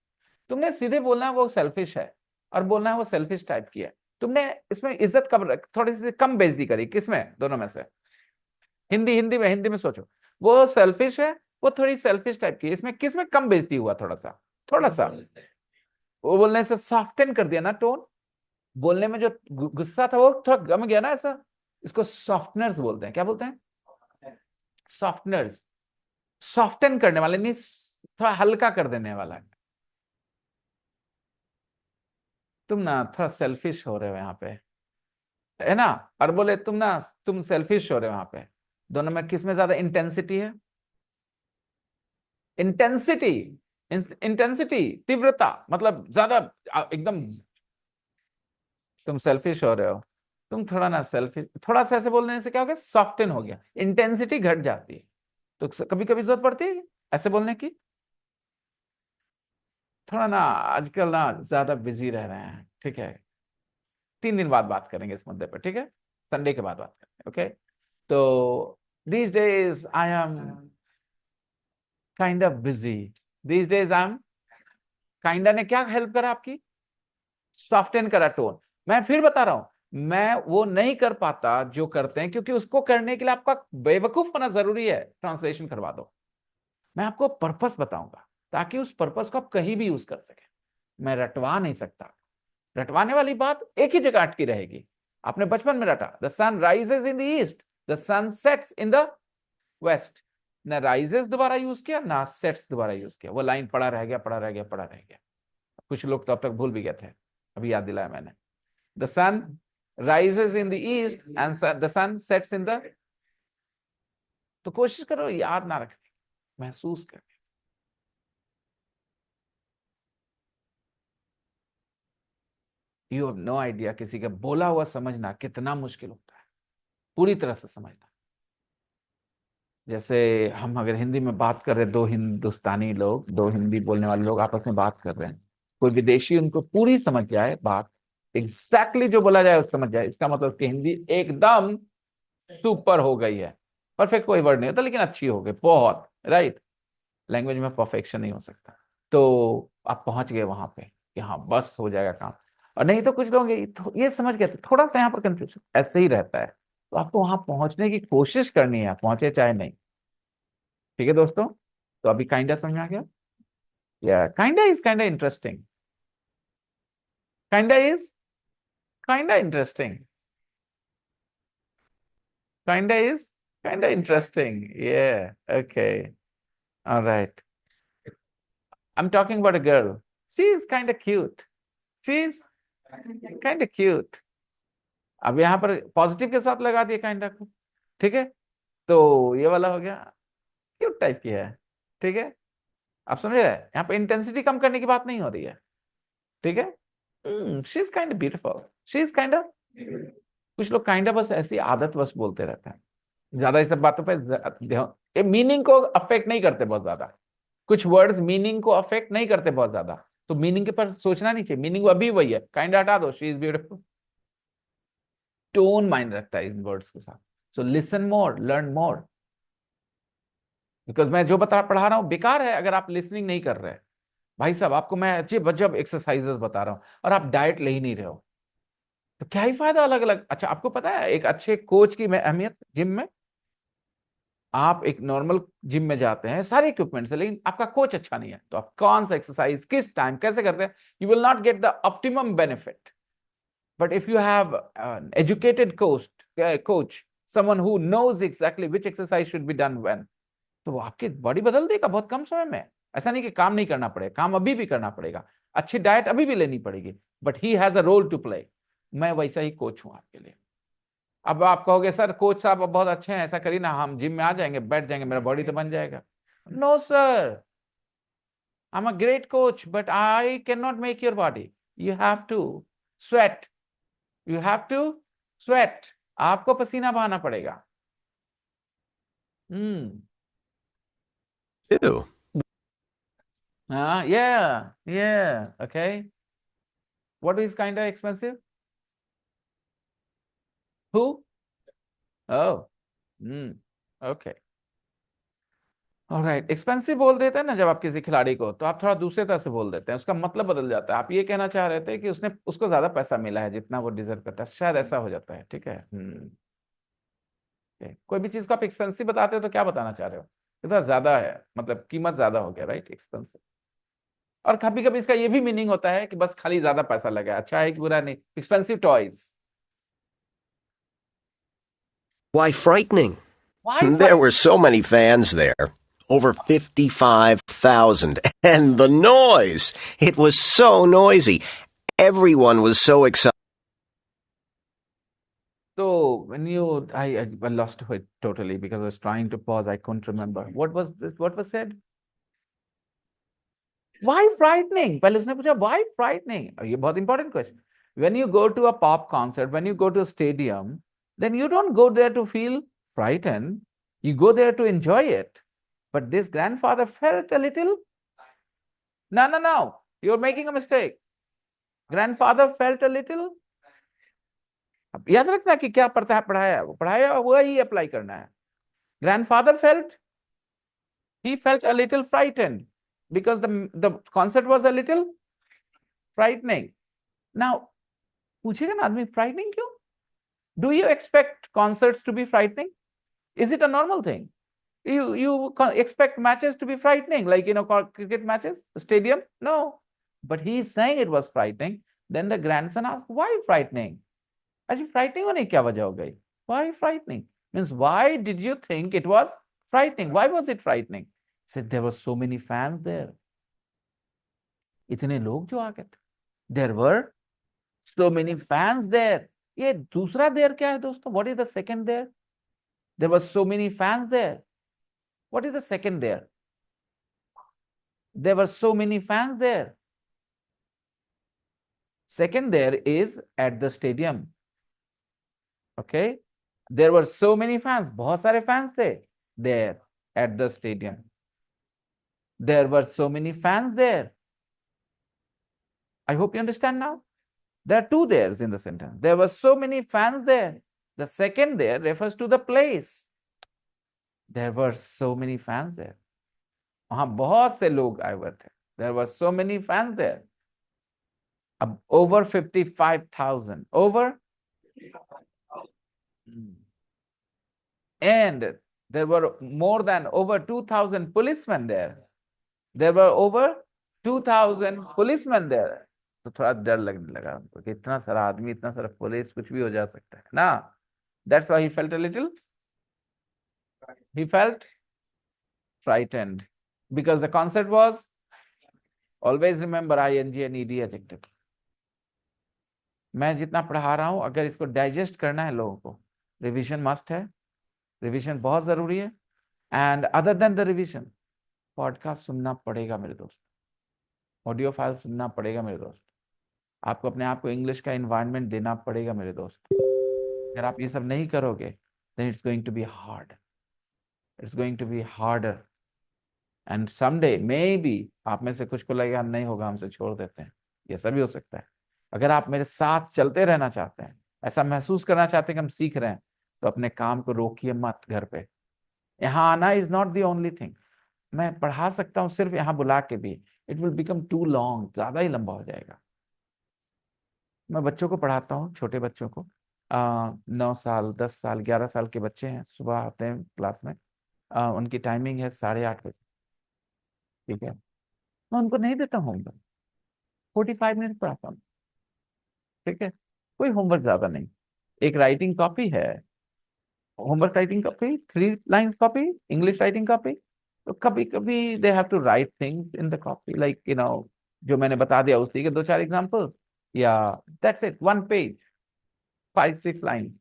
तुमने सीधे बोलना है वो सेल्फिश है और बोलना है वो सेल्फिश टाइप की है। तुमने इसमें इज्जत कब थोड़ी सी कम बेइज्जती करी, किसमें, दोनों में से? हिंदी में सोचो, वो सेल्फिश है, वो थोड़ी सेल्फिश टाइप की, इसमें किसमें कम बेइज्जती हुआ? थोड़ा सा वो बोलने से सॉफ्टन कर दिया ना टोन, बोलने में जो गुस्सा था वो थोड़ा कम गया ना, ऐसा। इसको सॉफ्टनर्स बोलते हैं। क्या बोलते हैं? सॉफ्टनर्स। सॉफ्टन करने वाले, नहीं, थोड़ा हल्का कर देने वाला। तुम ना थोड़ा सेल्फिश हो रहे हो यहाँ पे, है ना? और बोले तुम सेल्फिश हो रहे हो यहाँ पे। दोनों में किस में ज्यादा इंटेंसिटी है? इंटेंसिटी, इंटेंसिटी, तीव्रता, मतलब ज्यादा एकदम। तुम सेल्फिश हो रहे हो। तुम थोड़ा ना सेल्फिश, थोड़ा सा ऐसे बोलने से क्या हो गया? सॉफ्टन हो गया, इंटेंसिटी घट जाती है। तो कभी कभी जरूरत पड़ती है ऐसे बोलने की। थोड़ा ना आजकल ना ज्यादा बिजी रह रहे हैं, ठीक है? 3 दिन बाद बात करेंगे इस मुद्दे पर, ठीक है? संडे के बाद बात करेंगे, ओके? तो these days I am kind of busy. These days I'm kinda ने क्या हेल्प करा आपकी? सॉफ्टन करा टोन। मैं फिर बता रहा हूं, मैं वो नहीं कर पाता जो करते हैं, क्योंकि उसको करने के लिए आपका बेवकूफ होना जरूरी है। ट्रांसलेशन करवा दो। मैं आपको पर्पस बताऊंगा ताकि उस पर्पस को आप कहीं भी यूज कर सके। मैं रटवा नहीं सकता। रटवाने वाली बात एक ही जगह अटकी रहेगी। आपने बचपन में रटा, the sun rises in the east, the sun sets in the west. ना राइजेस दोबारा यूज किया, ना सेट्स दोबारा यूज किया। वो लाइन पड़ा रह गया, पड़ा रह गया, पड़ा रह गया। कुछ लोग तो अब तक भूल भी गए थे, अभी याद दिलाया मैंने। The sun rises in the east and the sun sets in the. तो कोशिश करो याद ना रखने, महसूस करने। यू हैव नो आइडिया, किसी का बोला हुआ समझना कितना मुश्किल होता है, पूरी तरह से समझना। जैसे हम अगर हिंदी में बात कर रहे हैं, दो हिंदुस्तानी लोग, दो हिंदी बोलने वाले लोग आपस में बात कर रहे हैं, कोई विदेशी उनको पूरी समझ जाए बात, एग्जैक्टली जो बोला जाए उस समझ जाए, इसका मतलब उसकी हिंदी एकदम सुपर हो गई है। परफेक्ट कोई वर्ड नहीं होता, लेकिन अच्छी हो गई बहुत, राइट? लैंग्वेज में परफेक्शन नहीं हो सकता। तो आप पहुंच गए वहां पे कि हाँ बस हो जाएगा काम। और नहीं तो कुछ लोग ये समझ गए, तो थोड़ा सा यहाँ पर कंफ्यूजन ऐसे ही रहता है। तो आपको वहां पहुंचने की कोशिश करनी है, पहुंचे चाहे नहीं। ठीक है दोस्तों? तो अभी काइंडा समझ में आ गया? या kinda is kinda interesting. Kinda is kinda interesting. Kinda is kinda interesting, yeah, okay, all right. I'm talking about a girl. She is kind of cute. She is kind of cute. अब यहाँ पर पॉजिटिव के साथ लगा दिए काइंडा को, ठीक है? तो ये वाला हो गया, क्यूट टाइप की है, ठीक है? आप समझ रहे हैं? यहाँ पे इंटेंसिटी कम करने की बात नहीं हो रही है, ठीक है? She is kind of beautiful, she is kind of. कुछ लोग काइंड ऑफ बस ऐसी आदत बस बोलते रहते हैं, ज्यादा इस सब बातों पे मीनिंग को अफेक्ट नहीं करते बहुत ज्यादा। कुछ वर्ड्स मीनिंग को अफेक्ट नहीं करते बहुत ज्यादा, तो मीनिंग के पर सोचना नहीं चाहिए। मीनिंग अभी वही है, काइंड हटा दो, she is beautiful. Tone mind रखता है इन वर्ड्स के साथ। So listen more, learn more. Because मैं जो पढ़ा रहा हूं बेकार है अगर आप लिसनिंग नहीं कर रहे। भाई साहब, आपको मैं अच्छे बजब एक्सरसाइजेस बता रहा हूं और आप डाइट ले ही नहीं रहे हो, तो क्या ही फायदा अलग अलग। अच्छा, आपको पता है एक अच्छे कोच की अहमियत जिम में? आप एक नॉर्मल जिम में जाते हैं, सारे इक्विपमेंट्स है, लेकिन आपका कोच अच्छा नहीं है, तो आप कौन सा एक्सरसाइज किस टाइम कैसे करते हैं, you will not get the optimum benefit. But if you have educated coach, someone who knows exactly which exercise should be done when, तो वो आपकी बॉडी बदल देगा बहुत कम समय में। ऐसा नहीं कि काम नहीं करना पड़ेगा, काम अभी भी करना पड़ेगा, अच्छी डाइट अभी भी लेनी पड़ेगी, but he has a role to play. मैं वैसा ही कोच हूं आपके लिए। अब आप कहोगे सर कोच साहब अब बहुत अच्छे हैं, ऐसा करिए ना, हम जिम में आ जाएंगे, बैठ जाएंगे, मेरा बॉडी तो बन जाएगा। No sir, I am a great coach but I can not make your body. You have to sweat, you have to sweat. आपको पसीना बहाना पड़ेगा। Hmm. Ew. Yeah, okay. What is kind of expensive? Who? Oh, okay. Alright, expensive बोल देते हैं ना जब आप किसी खिलाड़ी को, तो आप थोड़ा दूसरे तरह से बोल देते हैं, उसका मतलब बदल जाता है। आप ये कहना चाह रहे थे कि उसने उसको ज्यादा पैसा मिला है जितना वो डिजर्व करता है, शायद ऐसा हो जाता है। ठीक है। कोई भी चीज को आप एक्सपेंसिव बताते हो तो क्या बताना चाह रहे हो? इतना ज्यादा है, मतलब कीमत ज्यादा हो गया, राइट, एक्सपेंसिव। और कभी कभी इसका ये भी मीनिंग होता है कि बस खाली ज्यादा पैसा लगा, अच्छा है कि बुरा नहीं। Expensive toys. Why frightening? There were so many fans there. Over 55,000. And the noise! It was so noisy. Everyone was so excited. So when I lost it totally because I was trying to pause. I couldn't remember what was said. Why frightening? पहले उसने पूछा why frightening? और ये बहुत important question. When you go to a pop concert, when you go to a stadium, then you don't go there to feel frightened. You go there to enjoy it. But this grandfather felt a little. No. You're making a mistake. Grandfather felt a little. अब याद रखना कि क्या पढ़ाया हुआ ही अप्लाई करना है। Grandfather felt, he felt a little frightened because the concert was a little frightening. Now, पूछेगा ना आदमी frightening क्यों? Do you expect concerts to be frightening? Is it a normal thing? You expect matches to be frightening, like cricket matches, stadium? No. But he's saying it was frightening. Then the grandson asked, why frightening? Actually, frightening होने की क्या वजह हो गई? Why frightening? Means why did you think it was frightening? Why was it frightening? He said there were so many fans there. इतने लोग जो आ गए थे. There were so many fans there. ये दूसरा there क्या है दोस्तों? What is the second there? There were so many fans there. What is the second there? There were so many fans there. Second there is at the stadium. Okay. There were so many fans. बहुत सारे fans थे there at the stadium. There were so many fans there. I hope you understand now. There are two theres in the sentence. There were so many fans there. The second there refers to the place. There were so many fans there. वहां बहुत से लोग आए हुए थे. There were so many fans there. Over 55,000. Over? And there were more than over 2,000 policemen there. There were over 2,000 policemen there. तो थोड़ा डर लगने लगा उनको कि इतना सारा आदमी, इतना सारा पुलिस, कुछ भी हो जा सकता है ना. That's why he felt a little. He felt frightened because the concert was. Always remember ing and ed adjective. मैं जितना पढ़ा रहा हूं, अगर इसको डाइजेस्ट करना है लोगों को, रिवीजन मस्ट है. रिवीजन बहुत जरूरी है. And other than the revision, podcast सुनना पड़ेगा मेरे दोस्त. ऑडियो फाइल सुनना पड़ेगा मेरे दोस्त. आपको अपने आप को इंग्लिश का एनवायरनमेंट देना पड़ेगा मेरे दोस्त. अगर आप ये सब नहीं करोगे, then it's going to be hard. It's going to be harder. And someday, maybe, आप में से कुछ को लगेगा नहीं होगा, हमसे छोड़ देते हैं. ये सब भी हो सकता है. अगर आप मेरे साथ चलते रहना चाहते हैं, ऐसा महसूस करना चाहते हैं कि हम सीख रहे हैं, तो अपने काम को रोकिए मत घर पे. यहाँ आना is not the only thing. मैं पढ़ा सकता हूँ सिर्फ यहाँ बुला के भी. It will become too long, ज्यादा ही लंबा हो जाएगा. मैं बच्चों को पढ़ाता हूँ, छोटे बच्चों को. 9 साल, 10 साल, 11 साल के बच्चे हैं. सुबह आते हैं क्लास में. उनकी टाइमिंग है 8:30 बजे. ठीक है. मैं उनको नहीं देता होमवर्क. 45 मिनट पढ़ाता हूँ. ठीक है. कोई होमवर्क ज्यादा नहीं. एक राइटिंग कॉपी है, homework writing copy, 3 lines copy, English writing copy. तो कभी कभी they have to write things in the copy, like जो मैंने बता दिया उसी के 2-4 एग्जांपल्स. या that's it, 1 page, 5-6 lines.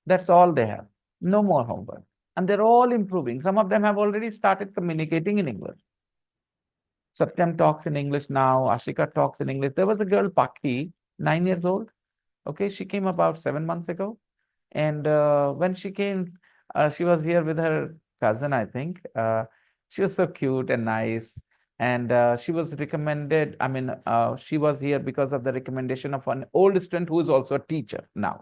That's all they have. No more homework. And they're all improving. Some of them have already started communicating in English. Satyam talks in English now. Ashika talks in English. There was a girl, Paki, 9 years old. Okay, she came about 7 months ago. And when she came, she was here with her cousin, I think. She was so cute and nice. And she was recommended, she was here because of the recommendation of an old student who is also a teacher now.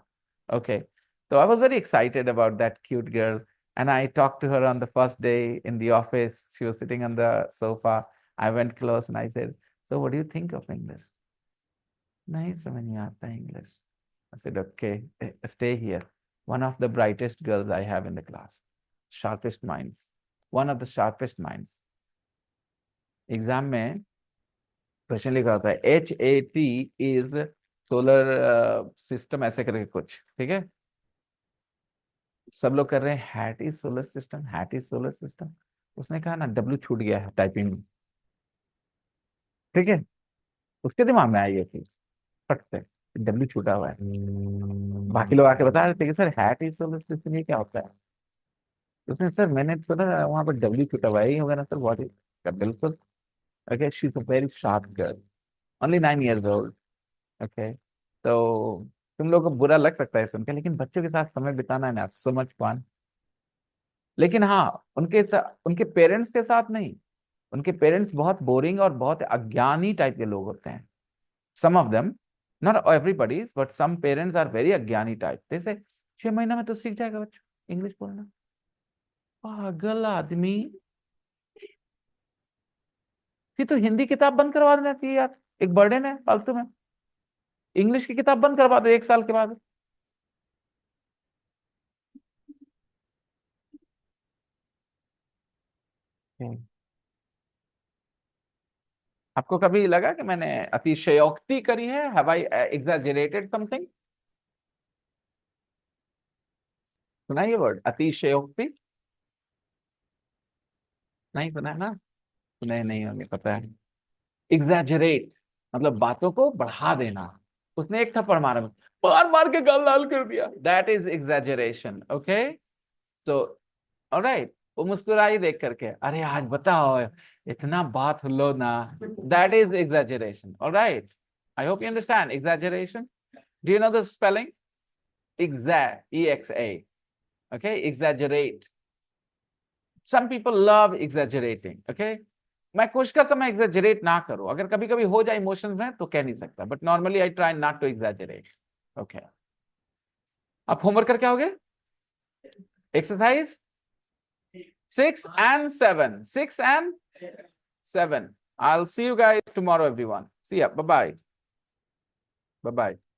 Okay. So I was very excited about that cute girl. And I talked to her on the first day in the office. She was sitting on the sofa. I went close and I said, "So what do you think of English?" नहीं समझ नहीं आता English. I said, "Okay, stay here." One of the brightest girls I have in the class, sharpest minds, one of the sharpest minds. Exam में क्वेश्चन लिखा होता है HAT is सोलर सिस्टम, ऐसे करके कुछ, ठीक है। सब लोग कर रहे हैं hat is solar system, hat is solar system. उसने कहा ना W छूट गया है टाइपिंग में, ठीक है। उसके दिमाग में आई ये चीज फट से, W छूटा हुआ है। बाकी लोग आके बता रहे थे कि sir hat is solar system ये क्या होता है। उसने सर मैंने सुना वहां पर W छूटा हुआ है, ये होगा ना सर व्हाट इज। बिल्कुल। Okay, she is a very sharp girl, only 9 years old। Okay, तो तुम लोग को बुरा लग सकता है सुनकर, लेकिन बच्चों के साथ समय बिताना है ना, सो मच फन। लेकिन हाँ, उनके पेरेंट्स के साथ नहीं। उनके पेरेंट्स बहुत बोरिंग और बहुत अज्ञानी टाइप के लोग होते हैं। Some of them, not everybody, but some parents are very अज्ञानी टाइप। जैसे 6 महीना में तो सीख जाएगा बच्चों इंग्लिश बोलना। पागल आदमी, फिर तो हिंदी किताब बंद करवा देना चाहिए यार, एक बर्डन है फालतू में। इंग्लिश की किताब बंद करवा दो 1 साल के बाद। आपको कभी लगा कि मैंने अतिशयोक्ति करी है? Have I exaggerated something? सुना ये वर्ड अतिशयोक्ति? नहीं सुना है ना? सुने नहीं होंगे, पता है। एग्जैजरेट मतलब बातों को बढ़ा देना। उसने एक थप्पड़ मारा, मार मार के गाल लाल कर दिया, दैट इज एग्जैजरेशन। ओके, तो ऑलराइट, वो मुस्कुराई देख करके, अरे आज बताओ इतना बात लो ना, that is exaggeration. Alright, I hope you understand exaggeration. Do you know the spelling? EXA, okay, exaggerate. Some people love exaggerating, okay। मैं कोशिश करता हूं मैं एग्जैजरेट ना करूं, अगर कभी कभी हो जाए इमोशंस में तो कह नहीं सकता, but normally I try not to exaggerate. Okay, आप होमवर्क करके आओगे? Exercise 6 and 7, 6 and 7। I'll see you guys tomorrow, everyone. See ya. Bye bye. Bye bye.